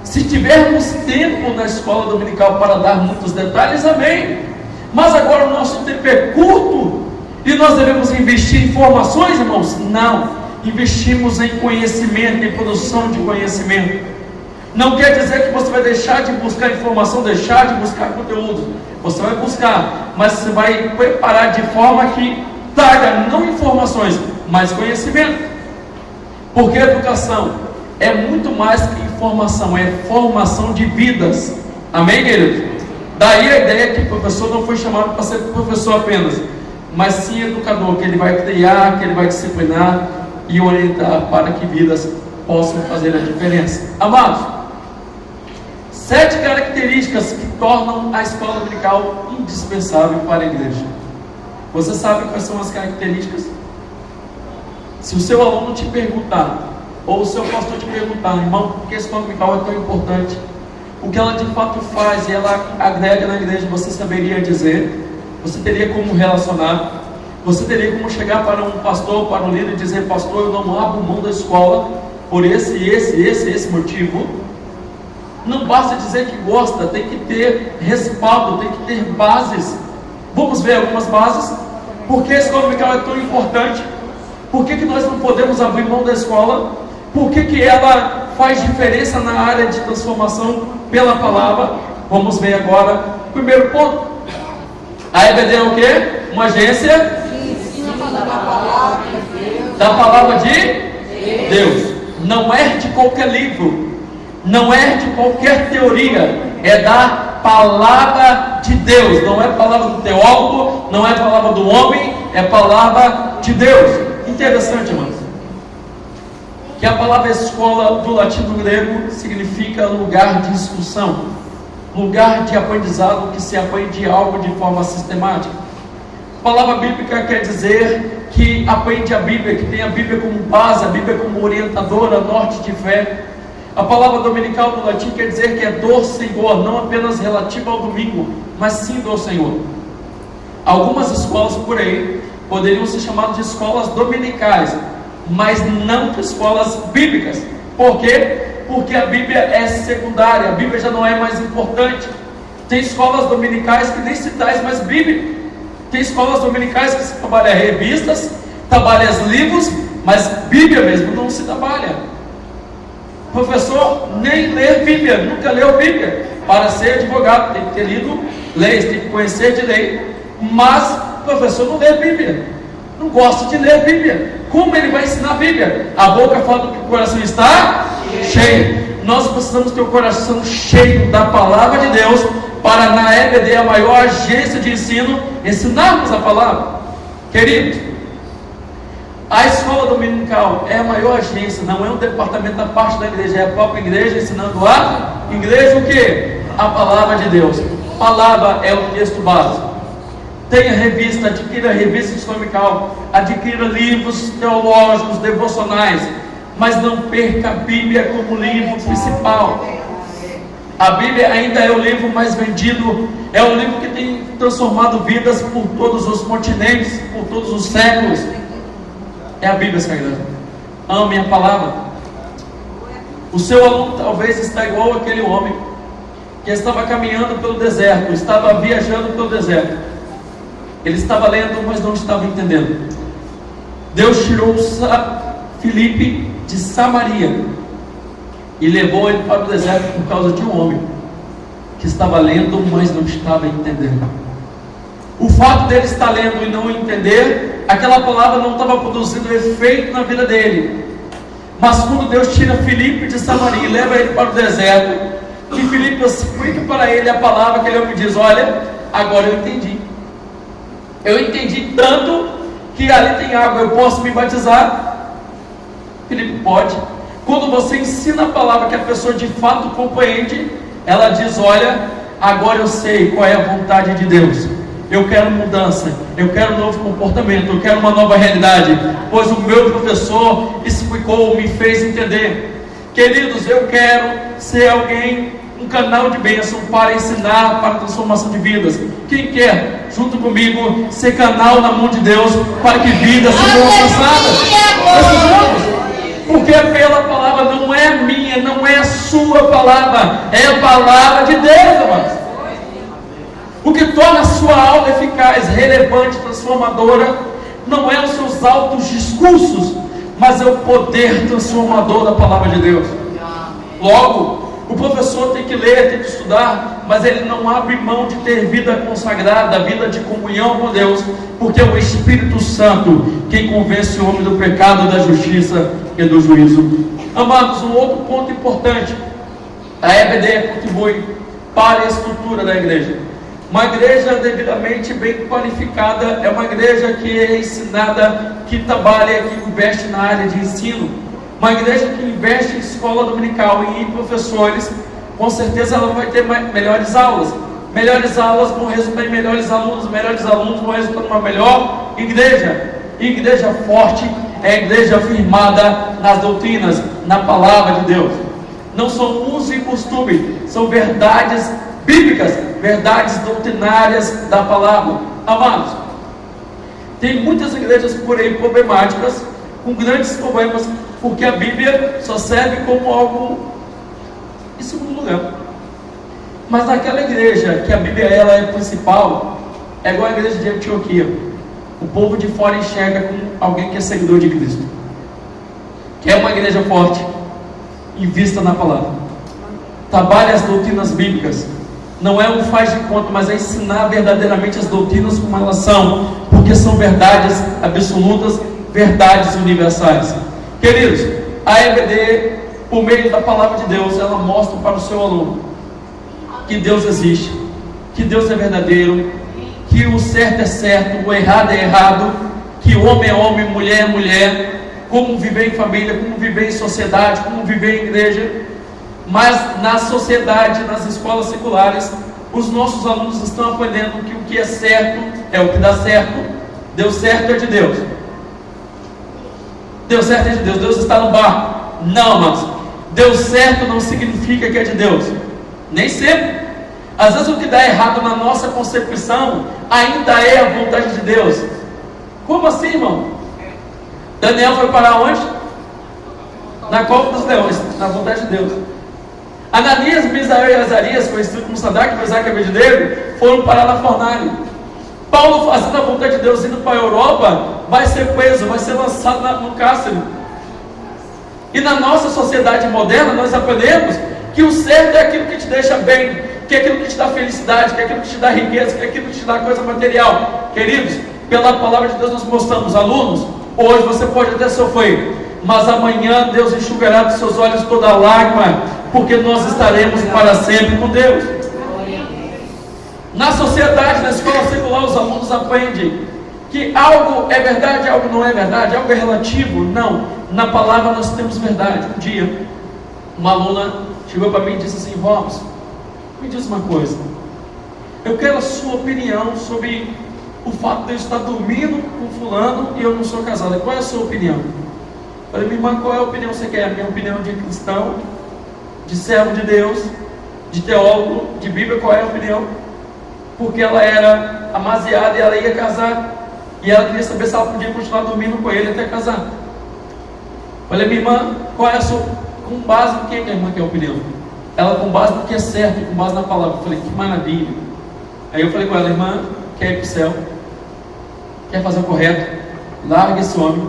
Se tivermos tempo na escola dominical para dar muitos detalhes, amém. Mas agora o nosso tempo é curto e nós devemos investir em informações, irmãos? Não, investimos em conhecimento, em produção de conhecimento. Não quer dizer que você vai deixar de buscar informação, deixar de buscar conteúdo. Você vai buscar, mas você vai preparar de forma que traga não informações, mas conhecimento. Porque a educação é muito mais que informação, é formação de vidas. Amém, queridos? Daí a ideia que o professor não foi chamado para ser professor apenas, mas sim educador, que ele vai criar, que ele vai disciplinar e orientar para que vidas possam fazer a diferença. Amados, 7 características que tornam a escola dominical indispensável para a igreja. Você sabe quais são as características? Se o seu aluno te perguntar, ou o seu pastor te perguntar: irmão, por que a escola dominical é tão importante? O que ela de fato faz e ela agrega na igreja, você saberia dizer? Você teria como relacionar? Você teria como chegar para um pastor, para um líder e dizer: pastor, eu não abro mão da escola por esse motivo? Não basta dizer que gosta, tem que ter respaldo, tem que ter bases. Vamos ver algumas bases. Por que a escola dominical é tão importante? Por que nós não podemos abrir mão da escola? Por que ela faz diferença na área de transformação pela palavra? Vamos ver agora. Primeiro ponto: a EBD é o quê? Uma agência da palavra de Deus. Não é de qualquer livro, não é de qualquer teoria, é da palavra de Deus. Não é palavra do teólogo, não é palavra do homem, é palavra de Deus. Interessante, irmãos, que a palavra escola do latim do grego significa lugar de instrução, lugar de aprendizado, que se aprende algo de forma sistemática. A palavra bíblica quer dizer que aprende a Bíblia, que tem a Bíblia como base, a Bíblia como orientadora, norte de fé. A palavra dominical do latim quer dizer que é do Senhor, não apenas relativa ao domingo, mas sim do Senhor. Algumas escolas por aí poderiam ser chamadas de escolas dominicais, mas não de escolas bíblicas. Por quê? Porque a Bíblia é secundária, a Bíblia já não é mais importante. Tem escolas dominicais que nem se traz mais Bíblia. Tem escolas dominicais que se trabalha revistas, trabalha livros, mas Bíblia mesmo não se trabalha. Professor nem lê Bíblia, nunca leu Bíblia. Para ser advogado tem que ter lido leis, tem que conhecer de lei, mas o professor não lê Bíblia. não gosta de ler a Bíblia. Como ele vai ensinar a Bíblia? A boca fala do que o coração está cheio. Nós precisamos ter o coração cheio da palavra de Deus, para na EBD, a maior agência de ensino, ensinarmos a palavra. Queridos, a escola dominical é a maior agência, não é um departamento da parte da igreja, é a própria igreja ensinando a igreja o que? A palavra de Deus. Palavra é o texto básico. Tenha revista, adquira a revista dominical, adquira livros teológicos, devocionais, mas não perca a Bíblia como livro principal. A Bíblia ainda é o livro mais vendido, é o livro que tem transformado vidas por todos os continentes, por todos os séculos. É a Bíblia Sagrada. Ame a palavra. O seu aluno talvez está igual aquele homem que estava caminhando pelo deserto, estava viajando pelo deserto. Ele estava lendo, mas não estava entendendo. Deus tirou Filipe de Samaria e levou ele para o deserto por causa de um homem que estava lendo, mas não estava entendendo. O fato dele estar lendo e não entender, aquela palavra não estava produzindo efeito na vida dele. Mas quando Deus tira Filipe de Samaria e leva ele para o deserto, que Filipe explica para ele a palavra, que ele me diz: olha, agora eu entendi. Eu entendi tanto que ali tem água, eu posso me batizar? Filipe, pode. Quando você ensina a palavra que a pessoa de fato compreende, ela diz: olha, agora eu sei qual é a vontade de Deus. Eu quero mudança, eu quero um novo comportamento, eu quero uma nova realidade, pois o meu professor explicou, me fez entender. Queridos, eu quero ser alguém, um canal de bênção para ensinar, para a transformação de vidas. Quem quer, junto comigo, ser canal na mão de Deus, para que vidas sejam alcançadas? Precisamos. Porque pela palavra não é minha, não é a sua palavra, é a palavra de Deus, amados. O que torna a sua aula eficaz, relevante, transformadora, não é os seus altos discursos, mas é o poder transformador da palavra de Deus. Logo, o professor tem que ler, tem que estudar, mas ele não abre mão de ter vida consagrada, vida de comunhão com Deus, porque é o Espírito Santo quem convence o homem do pecado, da justiça e do juízo. Amados, um outro ponto importante: a EBD contribui para a estrutura da igreja. Uma igreja devidamente bem qualificada é uma igreja que é ensinada, que trabalha, que investe na área de ensino. Uma igreja que investe em escola dominical e em professores, com certeza ela vai ter melhores aulas. Melhores aulas vão resultar em melhores alunos vão resultar em uma melhor igreja. Igreja forte é a igreja firmada nas doutrinas, na palavra de Deus. Não são uso e costume, são verdades bíblicas, verdades doutrinárias da palavra. Amados, tem muitas igrejas por aí problemáticas, com grandes problemas, porque a Bíblia só serve como algo em segundo lugar. Mas naquela igreja que a Bíblia ela é principal, é igual a igreja de Antioquia. O povo de fora enxerga como alguém que é seguidor de Cristo, que é uma igreja forte, invista na palavra, trabalhe as doutrinas bíblicas. Não é um faz de conta, mas é ensinar verdadeiramente as doutrinas como elas são, porque são verdades absolutas, verdades universais. Queridos, a EBD, por meio da palavra de Deus, ela mostra para o seu aluno que Deus existe, que Deus é verdadeiro, que o certo é certo, o errado é errado, que homem é homem, mulher é mulher, como viver em família, como viver em sociedade, como viver em igreja. Mas na sociedade, nas escolas seculares, os nossos alunos estão aprendendo que o que é certo é o que dá certo. Deu certo é de Deus. Deu certo é de Deus. Deus está no barco. Não, mas deu certo não significa que é de Deus. Nem sempre. Às vezes o que dá errado na nossa concepção ainda é a vontade de Deus. Como assim, irmão? Daniel foi parar onde? Na cova dos leões, na vontade de Deus. Ananias, Misael e Azarias, conhecido como Sadraque, Mesaque e Abednego, foram parar na fornalha. Paulo, fazendo a vontade de Deus, indo para a Europa, vai ser preso, vai ser lançado no cárcere. E na nossa sociedade moderna, nós aprendemos que o certo é aquilo que te deixa bem, que é aquilo que te dá felicidade, que é aquilo que te dá riqueza, que é aquilo que te dá coisa material. Queridos, pela palavra de Deus nós mostramos, alunos, hoje você pode até sofrer, mas amanhã Deus enxugará dos seus olhos toda lágrima, porque nós estaremos para sempre com Deus. Na sociedade, na escola secular, os alunos aprendem que algo é verdade, algo não é verdade, algo é relativo. Não, na palavra nós temos verdade. Um dia, uma aluna chegou para mim e disse assim: Vamos, me diz uma coisa, eu quero a sua opinião sobre o fato de eu estar dormindo com fulano e eu não sou casada. Qual é a sua opinião? Eu falei: minha irmã, qual é a opinião que você quer? A minha opinião de cristão, de servo de Deus, de teólogo, de Bíblia, qual é a opinião? Porque ela era amasiada e ela ia casar, e ela queria saber se ela podia continuar dormindo com ele até casar. Eu falei: minha irmã, qual é a sua, com base no que a irmã quer a opinião? Ela, com base no que é certo, com base na palavra. Eu falei: que maravilha. Aí eu falei com ela: irmã, quer ir para o céu, quer fazer o correto, larga esse homem,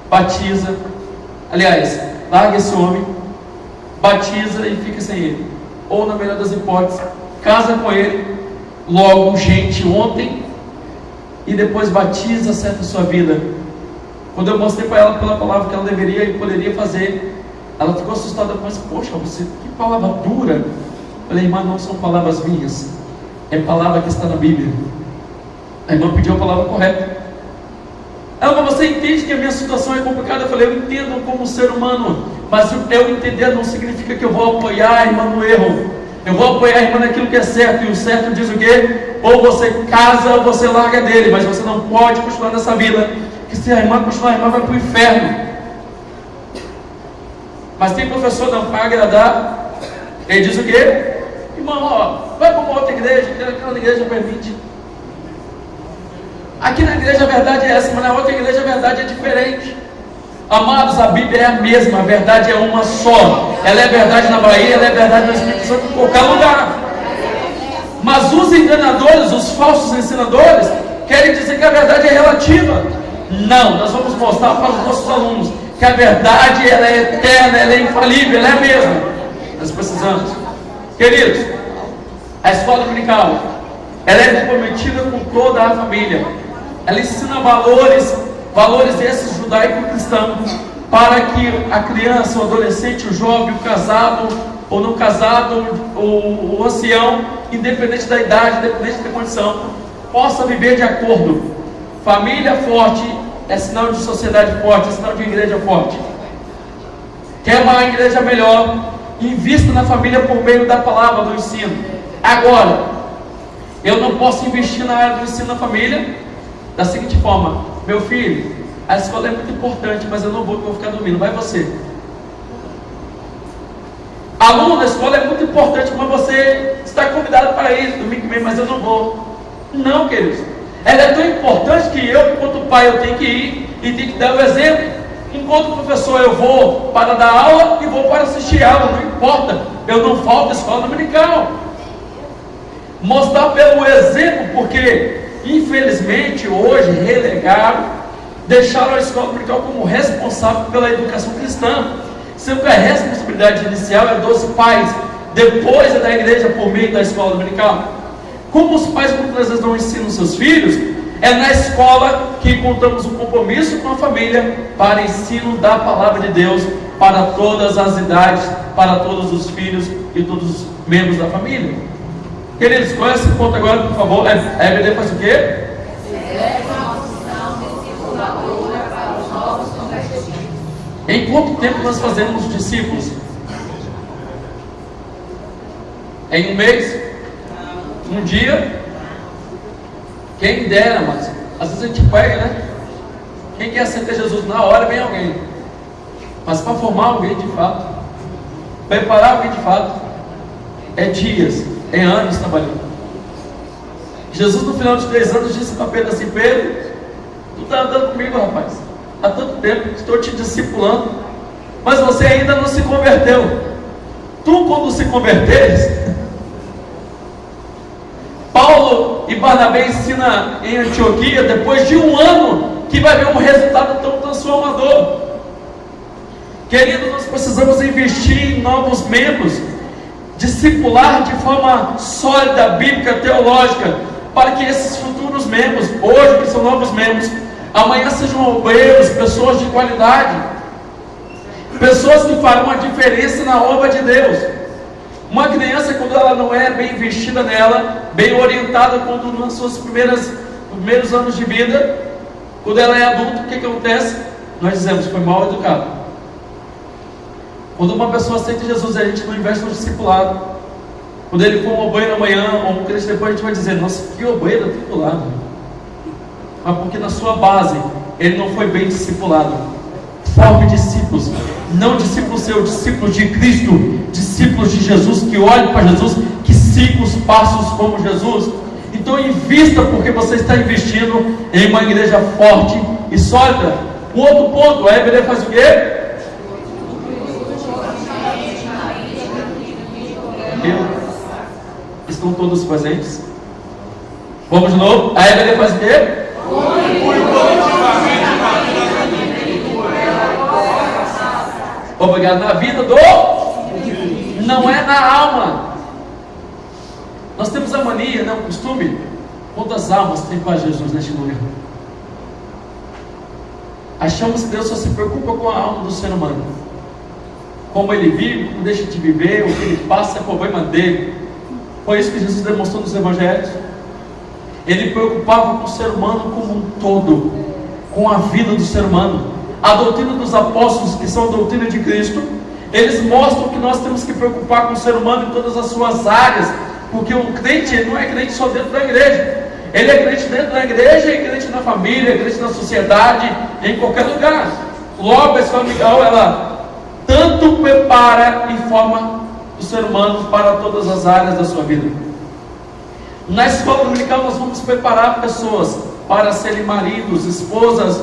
batiza, aliás, larga esse homem, batiza e fica sem ele, ou na melhor das hipóteses, casa com ele, logo urgente ontem, e depois batiza, acerta a sua vida. Quando eu mostrei para ela pela palavra que ela deveria e poderia fazer, ela ficou assustada, mas poxa, você, que palavra dura. Eu falei: irmã, não são palavras minhas, é palavra que está na Bíblia. A irmã pediu a palavra correta. Ela: mas você entende que a minha situação é complicada? Eu falei: eu entendo como ser humano, mas eu entender não significa que eu vou apoiar a irmã no erro. Eu vou apoiar a irmã naquilo que é certo, e o certo diz o quê? Ou você casa ou você larga dele, mas você não pode continuar nessa vida, que se a irmã continuar, a irmã vai para o inferno. Mas tem professor, não, para agradar, ele diz o quê? Irmão, ó, vai para uma outra igreja, que aquela igreja permite. Aqui na igreja a verdade é essa, mas na outra igreja a verdade é diferente. Amados, a Bíblia é a mesma, a verdade é uma só. Ela é verdade na Bahia, ela é verdade no Espírito Santo, em qualquer lugar. Mas os enganadores, os falsos ensinadores, querem dizer que a verdade é relativa. Não, nós vamos mostrar para os nossos alunos que a verdade, ela é eterna, ela é infalível, ela é a mesma. Nós precisamos. Queridos, a escola dominical, ela é comprometida com toda a família. Ela ensina valores esses judaico-cristãos, para que a criança, o adolescente, o jovem, o casado ou não casado, o ancião, independente da idade, independente da condição, possa viver de acordo. Família forte é sinal de sociedade forte, é sinal de igreja forte. Quer uma igreja melhor? Invista na família por meio da palavra, do ensino. Agora, eu não posso investir na área do ensino na família da seguinte forma: meu filho, a escola é muito importante, mas eu não vou ficar dormindo, vai você. Aluno, a escola é muito importante, mas você está convidado para ir domingo que vem, mas eu não vou. Não, queridos, ela é tão importante que eu, enquanto pai, eu tenho que ir e tenho que dar o exemplo. Enquanto professor, eu vou para dar aula e vou para assistir aula, não importa, eu não falto à escola dominical. Mostrar pelo exemplo, porque infelizmente hoje relegaram, deixaram a escola dominical como responsável pela educação cristã, sendo que a responsabilidade inicial é dos pais, depois é da igreja por meio da escola dominical. Como os pais muitas vezes não ensinam seus filhos, é na escola que encontramos um compromisso com a família para ensino da palavra de Deus para todas as idades, para todos os filhos e todos os membros da família. Queridos, qual é esse ponto agora, por favor? A EBD faz o quê? Em quanto tempo nós fazemos discípulos? Em um mês? Um dia? Quem dera, mas às vezes a gente pega, né? Quem quer aceitar Jesus na hora, vem alguém. Mas para formar alguém de fato, preparar alguém de fato, é dias, é anos trabalhando. Jesus, no final de 3 anos, disse para Pedro assim: Pedro, tu está andando comigo, rapaz, há tanto tempo, estou te discipulando, mas você ainda não se converteu. Tu, quando se converteres, Paulo e Barnabé ensinam em Antioquia, depois de 1 ano, que vai haver um resultado tão transformador. Queridos, nós precisamos investir em novos membros, discipular de forma sólida, bíblica, teológica, para que esses futuros membros, hoje que são novos membros, amanhã sejam obreiros, pessoas de qualidade, pessoas que farão a diferença na obra de Deus. Uma criança, quando ela não é bem investida nela, bem orientada, quando nos seus primeiros anos de vida, quando ela é adulta, o que acontece? Nós dizemos, foi mal educado. Quando uma pessoa aceita Jesus, a gente não investe no discipulado. Quando ele for um obreiro amanhã, ou um crente depois, a gente vai dizer, nossa, que obreiro discipulado. Mas porque na sua base, ele não foi bem discipulado. Forme discípulos, não discípulos seus, discípulos de Cristo, discípulos de Jesus, que olhem para Jesus, que sigam os passos como Jesus. Então invista, porque você está investindo em uma igreja forte e sólida. O outro ponto, a EBD faz o quê? Estão todos presentes? Vamos de novo? A EBD faz o quê? Obrigado. Na vida do... Não é na alma. Nós temos a mania, não, o costume. Quantas almas tem para Jesus neste lugar? Achamos que Deus só se preocupa com a alma do ser humano. Como ele vive, como deixa de viver, o que ele passa é problema dele. Foi isso que Jesus demonstrou nos evangelhos. Ele preocupava com o ser humano como um todo, com a vida do ser humano. A doutrina dos apóstolos, que são a doutrina de Cristo, eles mostram que nós temos que preocupar com o ser humano em todas as suas áreas, porque um crente, ele não é crente só dentro da igreja, ele é crente dentro da igreja, é crente na família, é crente na sociedade, em qualquer lugar. Logo, a escola dominical, ela tanto prepara e forma o ser humano para todas as áreas da sua vida. Na escola dominical nós vamos preparar pessoas para serem maridos, esposas,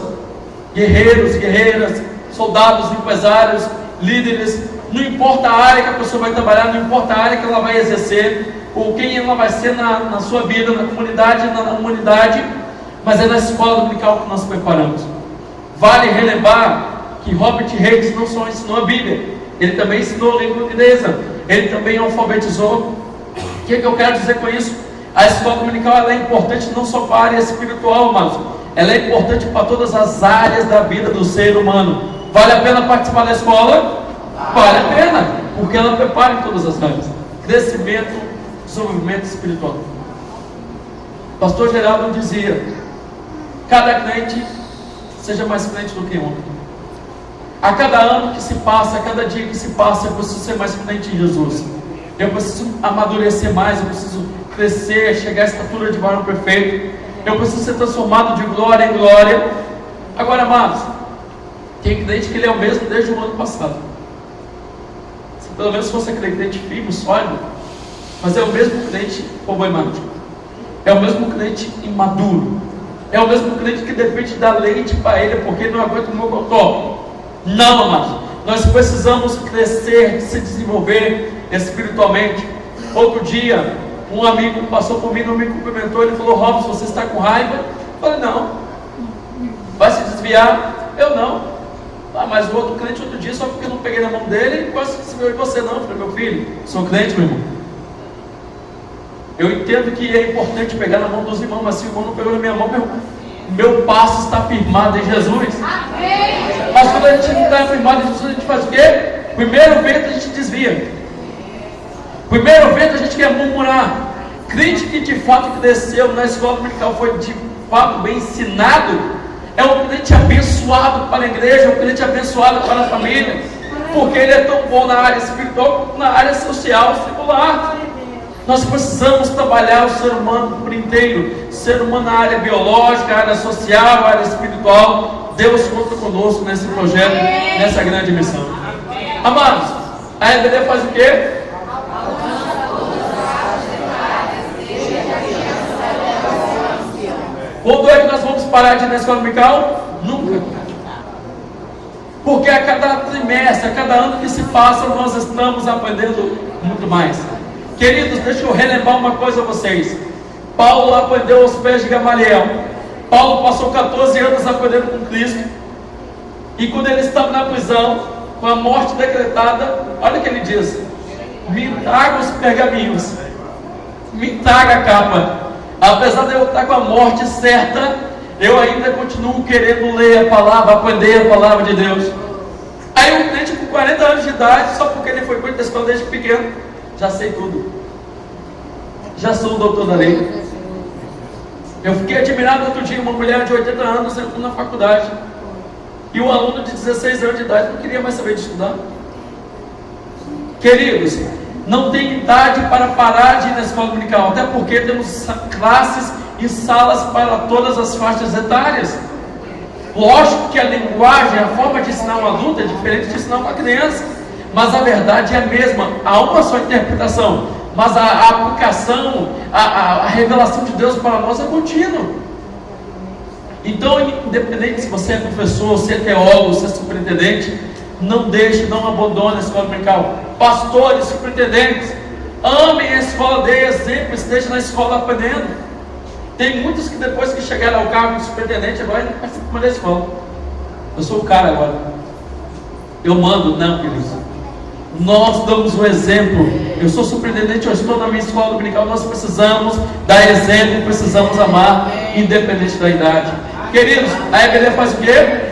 guerreiros, guerreiras, soldados, empresários, líderes. Não importa a área que a pessoa vai trabalhar, não importa a área que ela vai exercer, ou quem ela vai ser na sua vida, na comunidade, na humanidade, mas é na escola dominical que nós preparamos. Vale relembrar que Robert Reis não só ensinou a Bíblia, ele também ensinou a língua inglesa, ele também alfabetizou. O que eu quero dizer com isso? A escola dominical ela é importante não só para a área espiritual, mas ela é importante para todas as áreas da vida do ser humano. Vale a pena participar da escola? Vale a pena, porque ela prepara em todas as áreas. Crescimento, desenvolvimento espiritual. O pastor Geraldo dizia: cada crente seja mais crente do que ontem. A cada ano que se passa, a cada dia que se passa, eu preciso ser mais crente em Jesus. Eu preciso amadurecer mais, eu preciso crescer, chegar à estatura de varão perfeito. Eu preciso ser transformado de glória em glória. Agora, amados, tem crente que ele é o mesmo desde o ano passado. Se pelo menos fosse aquele crente firme, sólido, mas é o mesmo crente problemático. É o mesmo crente imaduro. É o mesmo crente que depende da leite para ele, porque ele não aguenta o meu cotó. Não, amados, nós precisamos crescer, se desenvolver espiritualmente. Outro dia, um amigo passou por mim, não me cumprimentou, ele falou: Robson, você está com raiva? Eu falei: não. Vai se desviar? Eu não. Ah, mas o outro crente outro dia, só porque eu não peguei na mão dele, quase se desviou de você não. Eu falei: meu filho, sou crente, meu irmão. Eu entendo que é importante pegar na mão dos irmãos, mas se o irmão não pegou na minha mão, meu passo está firmado em Jesus. Amém. Mas quando a gente não está firmado em Jesus, a gente faz o quê? Primeiro vento a gente desvia. Primeiro vento a gente quer murmurar. Crente que de fato cresceu na escola dominical, foi de fato bem ensinado, é um crente abençoado para a igreja, é um crente abençoado para a família, porque ele é tão bom na área espiritual como na área social, secular. Nós precisamos trabalhar o ser humano por inteiro, ser humano na área biológica, área social, área espiritual. Deus conta conosco nesse projeto, nessa grande missão. Amados, a EBD faz o quê? Quando é que nós vamos parar de ir na escola dominical? Nunca. Porque a cada trimestre, a cada ano que se passa, nós estamos aprendendo muito mais. Queridos, deixa eu relembrar uma coisa a vocês. Paulo aprendeu aos pés de Gamaliel. Paulo passou 14 anos aprendendo com Cristo. E quando ele estava na prisão, com a morte decretada, olha o que ele diz: me traga os pergaminhos, me traga a capa. Apesar de eu estar com a morte certa, eu ainda continuo querendo ler a palavra, aprender a palavra de Deus. Aí um crente com 40 anos de idade, só porque ele foi muito da escola desde pequeno, já sei tudo. Já sou o doutor da lei. Eu fiquei admirado outro dia, uma mulher de 80 anos entrou na faculdade. E um aluno de 16 anos de idade não queria mais saber de estudar. Queridos, não tem idade para parar de ir na escola dominical, até porque temos classes e salas para todas as faixas etárias. Lógico que a linguagem, a forma de ensinar um adulto é diferente de ensinar uma criança, mas a verdade é a mesma, há uma só interpretação, mas a aplicação, a revelação de Deus para nós é contínua. Então, independente se você é professor, se é teólogo, se é superintendente, não deixe, não abandone a escola dominical. Pastores, superintendentes, amem a escola, dê exemplo, estejam na escola aprendendo. Tem muitos que depois que chegaram ao cargo de superintendente, agora não participam mais da escola. Eu sou o cara agora. Eu mando, não, queridos. Nós damos o exemplo. Eu sou superintendente, eu estou na minha escola dominical. Nós precisamos dar exemplo, precisamos amar, independente da idade. Queridos, a EBD faz o quê?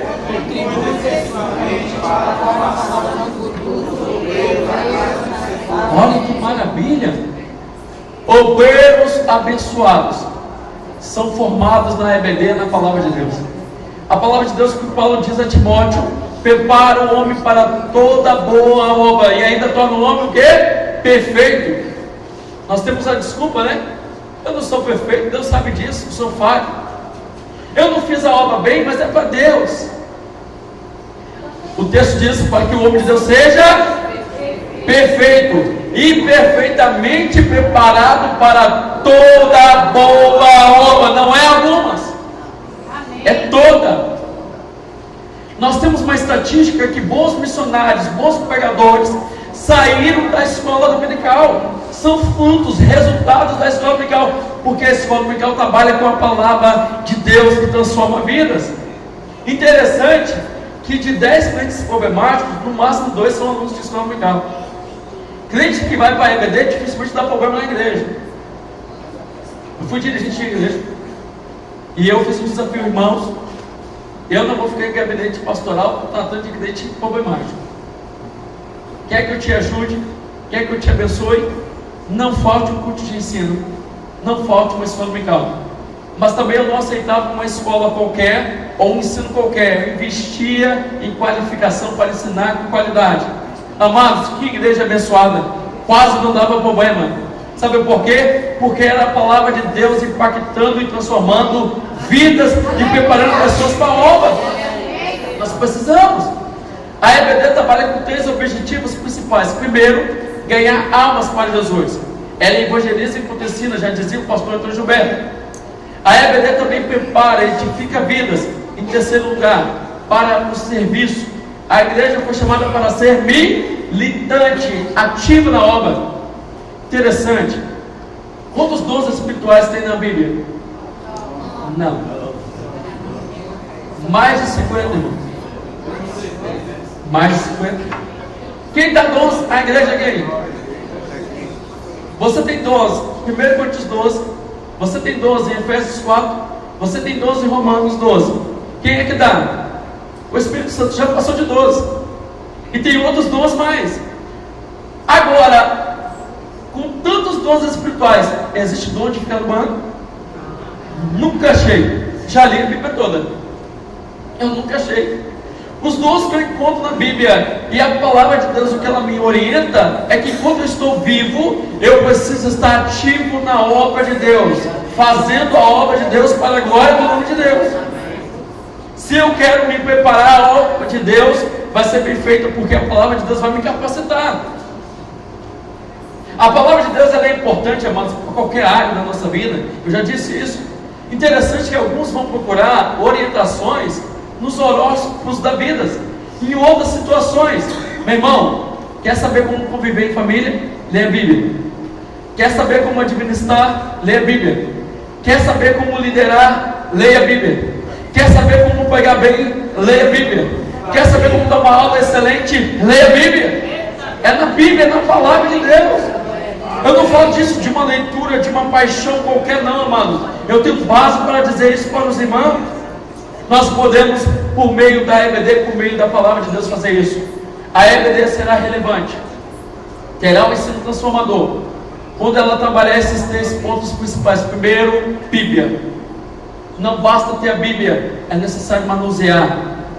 Olha que maravilha! Obreiros abençoados são formados na EBD, na palavra de Deus. A palavra de Deus que Paulo diz a Timóteo: prepara o homem para toda boa obra, e ainda torna o homem o quê? Perfeito. Nós temos a desculpa, né? Eu não sou perfeito, Deus sabe disso, eu sou falho. Eu não fiz a obra bem, mas é para Deus. O texto diz para que o homem de Deus seja perfeito e perfeitamente preparado para toda boa obra. Não é algumas, é toda. Nós temos uma estatística que bons missionários, bons pregadores saíram da escola dominical. São frutos, resultados da escola dominical, porque a escola dominical trabalha com a palavra de Deus que transforma vidas. Interessante que de 10 crentes problemáticos, no máximo 2 são alunos de escola dominical. Crente que vai para a EBD dificilmente dá problema na igreja. Eu fui dirigente de igreja e eu fiz um desafio, irmãos. Eu não vou ficar em gabinete pastoral tratando de crente problemático. Quer que eu te ajude? Quer que eu te abençoe? Não falte um culto de ensino, não falte uma escola dominical. Mas também eu não aceitava uma escola qualquer ou um ensino qualquer. Eu investia em qualificação para ensinar com qualidade. Amados, que igreja abençoada, quase não dava problema. Sabe por quê? Porque era a palavra de Deus impactando e transformando vidas e preparando pessoas para a obra. Nós precisamos. A EBD trabalha com 3 objetivos principais. Primeiro, ganhar almas para Jesus. Ela evangeliza e ensina, já dizia o pastor Antônio Gilberto. A EBD também prepara e edifica vidas. Em terceiro lugar, para o serviço. A igreja foi chamada para ser militante, ativa na obra. Interessante. Quantos dons espirituais tem na Bíblia? Não. Mais de 50, irmãos. Mais de 50. Quem dá dons? A igreja aqui. Você tem 12. 1 Coríntios 12. Você tem 12 em Efésios 4. Você tem 12 em Romanos 12. Quem é que dá? O Espírito Santo já passou de 12. E tem outros dons mais. Agora, com tantos dons espirituais, existe dom de ficar no banco? Nunca achei. Já li a Bíblia toda. Eu nunca achei. Os dons que eu encontro na Bíblia e a palavra de Deus, o que ela me orienta é que quando eu estou vivo, eu preciso estar ativo na obra de Deus, fazendo a obra de Deus para a glória do nome de Deus. Se eu quero me preparar, a obra de Deus vai ser bem feita, porque a palavra de Deus vai me capacitar. A palavra de Deus ela é importante, amados, para qualquer área da nossa vida. Eu já disse isso. Interessante que alguns vão procurar orientações nos horóscopos da vida, em outras situações. Meu irmão, quer saber como conviver em família? Lê a Bíblia. Quer saber como administrar? Lê a Bíblia. Quer saber como liderar? Leia a Bíblia. Quer saber como pregar bem? Leia a Bíblia. Quer saber como dar uma aula excelente? Leia a Bíblia. É na Bíblia, é na palavra de Deus. Eu não falo disso de uma leitura, de uma paixão qualquer, não, amados. Eu tenho base para dizer isso para os irmãos. Nós podemos, por meio da EBD, por meio da palavra de Deus, fazer isso. A EBD será relevante, terá um ensino transformador, quando ela trabalhar esses 3 pontos principais. Primeiro, Bíblia. Não basta ter a Bíblia, é necessário manusear,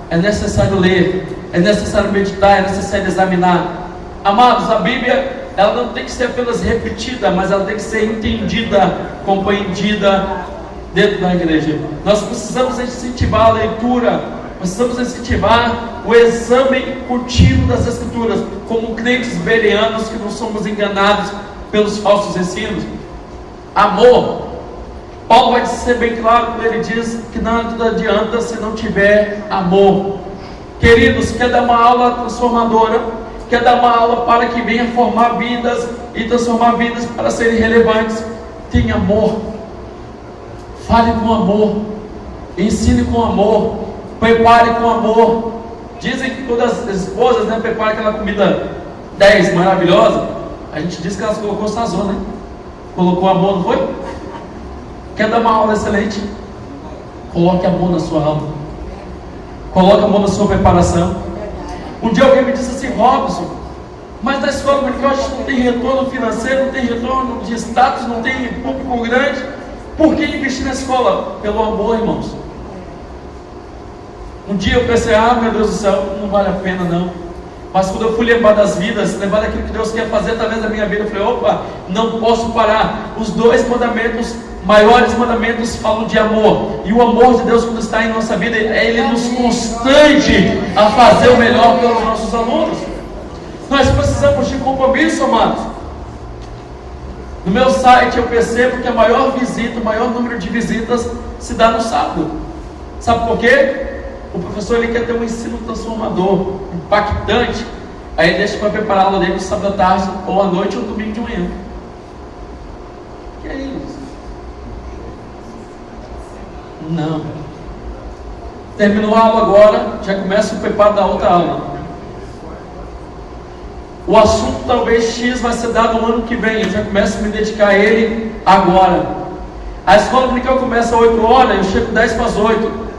é necessário ler, é necessário meditar, é necessário examinar. Amados, a Bíblia, ela não tem que ser apenas repetida, mas ela tem que ser entendida, compreendida dentro da igreja. Nós precisamos incentivar a leitura, precisamos incentivar o exame contínuo das Escrituras, como crentes bereanos que não somos enganados pelos falsos ensinos. Amor. Paulo vai ser bem claro quando ele diz que nada adianta se não tiver amor. Queridos, quer dar uma aula transformadora, quer dar uma aula para que venha formar vidas e transformar vidas para serem relevantes, tenha amor. Fale com amor, ensine com amor, prepare com amor. Dizem que quando as esposas, preparam aquela comida 10 maravilhosa, a gente diz que elas colocou sazon, colocou amor, não foi? Quer dar uma aula excelente? Coloque amor na sua aula, coloque amor na sua preparação. Um dia alguém me disse assim: Robson, mas na escola dominical a gente não tem retorno financeiro, não tem retorno de status, não tem público grande. Por que investir na escola? Pelo amor, irmãos. Um dia eu pensei: meu Deus do céu, não vale a pena não. Mas quando eu fui lembrar das vidas, lembrar daquilo que Deus quer fazer através da minha vida, eu falei: opa, não posso parar. Os 2 mandamentos, maiores mandamentos, falam de amor. E o amor de Deus, quando está em nossa vida, Ele nos constrange a fazer o melhor pelos nossos alunos. Nós precisamos de compromisso, amados. No meu site eu percebo que a maior visita, o maior número de visitas se dá no sábado. Sabe por quê? O professor ele quer ter um ensino transformador, impactante. Aí ele deixa para preparar a aula dele no sábado à tarde, ou à noite, ou domingo de manhã. Que é isso? Não. Terminou a aula agora, já começa o preparo da outra aula. O assunto talvez X vai ser dado no ano que vem, eu já começo a me dedicar a ele agora. A escola dominical começa às 8 horas, eu chego 10 para as 8.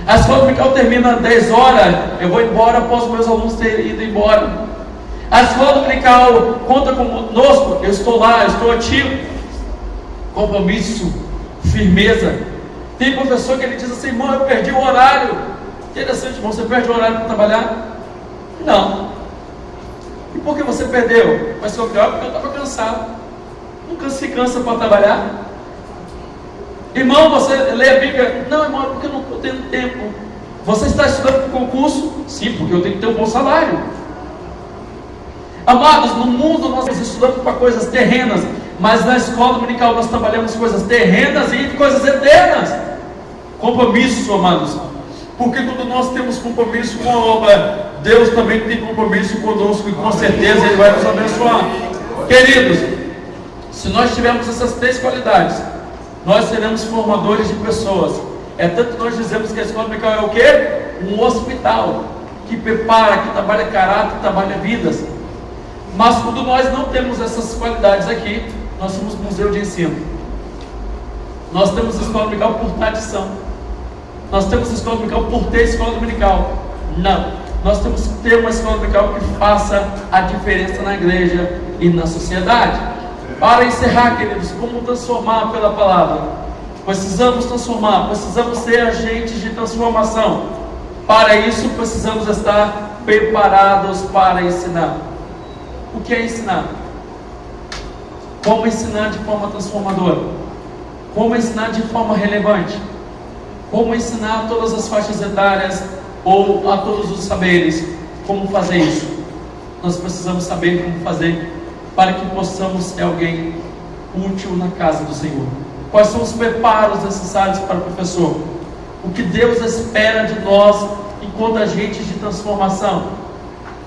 A escola dominical termina às 10 horas, eu vou embora após os meus alunos terem ido embora. A escola dominical conta conosco, eu estou lá, eu estou ativo. Compromisso, firmeza. Tem professor que ele diz assim: irmão, eu perdi o horário. Interessante, irmão, você perde o horário para trabalhar? Não. E por que você perdeu? Mas foi pior porque eu estava cansado. Nunca se cansa para trabalhar. Irmão, você lê a Bíblia? Não, irmão, é porque eu não estou tendo tempo. Você está estudando para o concurso? Sim, porque eu tenho que ter um bom salário. Amados, no mundo nós estudamos para coisas terrenas, mas na escola dominical nós trabalhamos coisas terrenas e coisas eternas. Compromisso, amados. Porque quando nós temos compromisso com a obra, Deus também tem compromisso conosco e com certeza Ele vai nos abençoar. Queridos, se nós tivermos essas 3 qualidades, nós seremos formadores de pessoas. É tanto que nós dizemos que a escola dominical é o quê? Um hospital que prepara, que trabalha caráter, que trabalha vidas. Mas quando nós não temos essas qualidades aqui, nós somos museu de ensino. Nós temos escola dominical por tradição. Nós temos escola dominical por ter escola dominical. Não. Nós temos que ter uma escola dominical que faça a diferença na igreja e na sociedade. Para encerrar, queridos, como transformar pela palavra? Precisamos transformar, precisamos ser agentes de transformação. Para isso, precisamos estar preparados para ensinar. O que é ensinar? Como ensinar de forma transformadora? Como ensinar de forma relevante? Como ensinar a todas as faixas etárias ou a todos os saberes? Como fazer isso? Nós precisamos saber como fazer para que possamos ser alguém útil na casa do Senhor. Quais são os preparos necessários para o professor? O que Deus espera de nós enquanto agentes de transformação?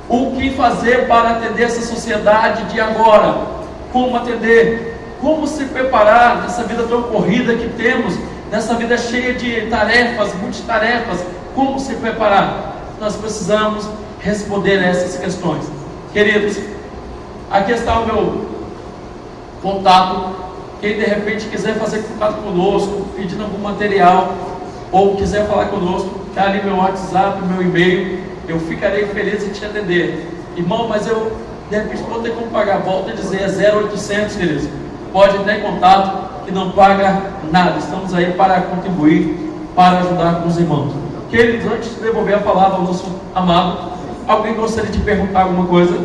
O que fazer para atender essa sociedade de agora? Como atender? Como se preparar nessa vida tão corrida que temos, nessa vida cheia de tarefas, multitarefas? Como se preparar? Nós precisamos responder a essas questões. Queridos, aqui está o contato. Quem de repente quiser fazer contato conosco, pedindo algum material, ou quiser falar conosco, está ali meu WhatsApp, meu e-mail, eu ficarei feliz em te atender. Irmão, mas eu de repente vou ter como pagar, volta a dizer, é 0800, queridos. Pode entrar em contato, que não paga nada. Estamos aí para contribuir, para ajudar com os irmãos. Queridos, antes de devolver a palavra ao nosso amado, alguém gostaria de perguntar alguma coisa?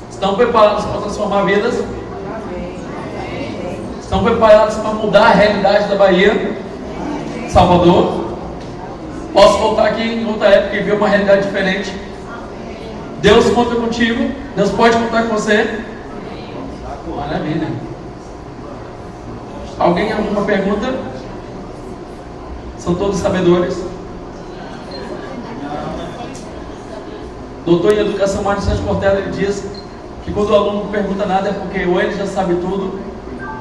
Estão preparados para transformar vidas? Estão preparados para mudar a realidade da Bahia? Salvador? Posso voltar aqui em outra época e ver uma realidade diferente? Deus conta contigo? Deus pode contar com você? Maravilha. Alguém alguma pergunta? São todos sabedores? Doutor em Educação Mário Sérgio Portela, ele diz que quando o aluno não pergunta nada é porque ou ele já sabe tudo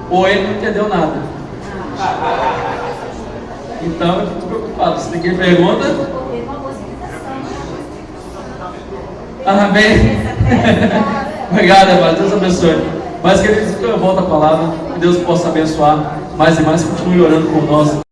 ou ele não entendeu nada. Então eu fico preocupado. Se ninguém pergunta, amém. Obrigado, irmão. Deus abençoe. Mas queridos, eu volto a palavra. Que Deus possa abençoar mais e mais. Continue orando por nós.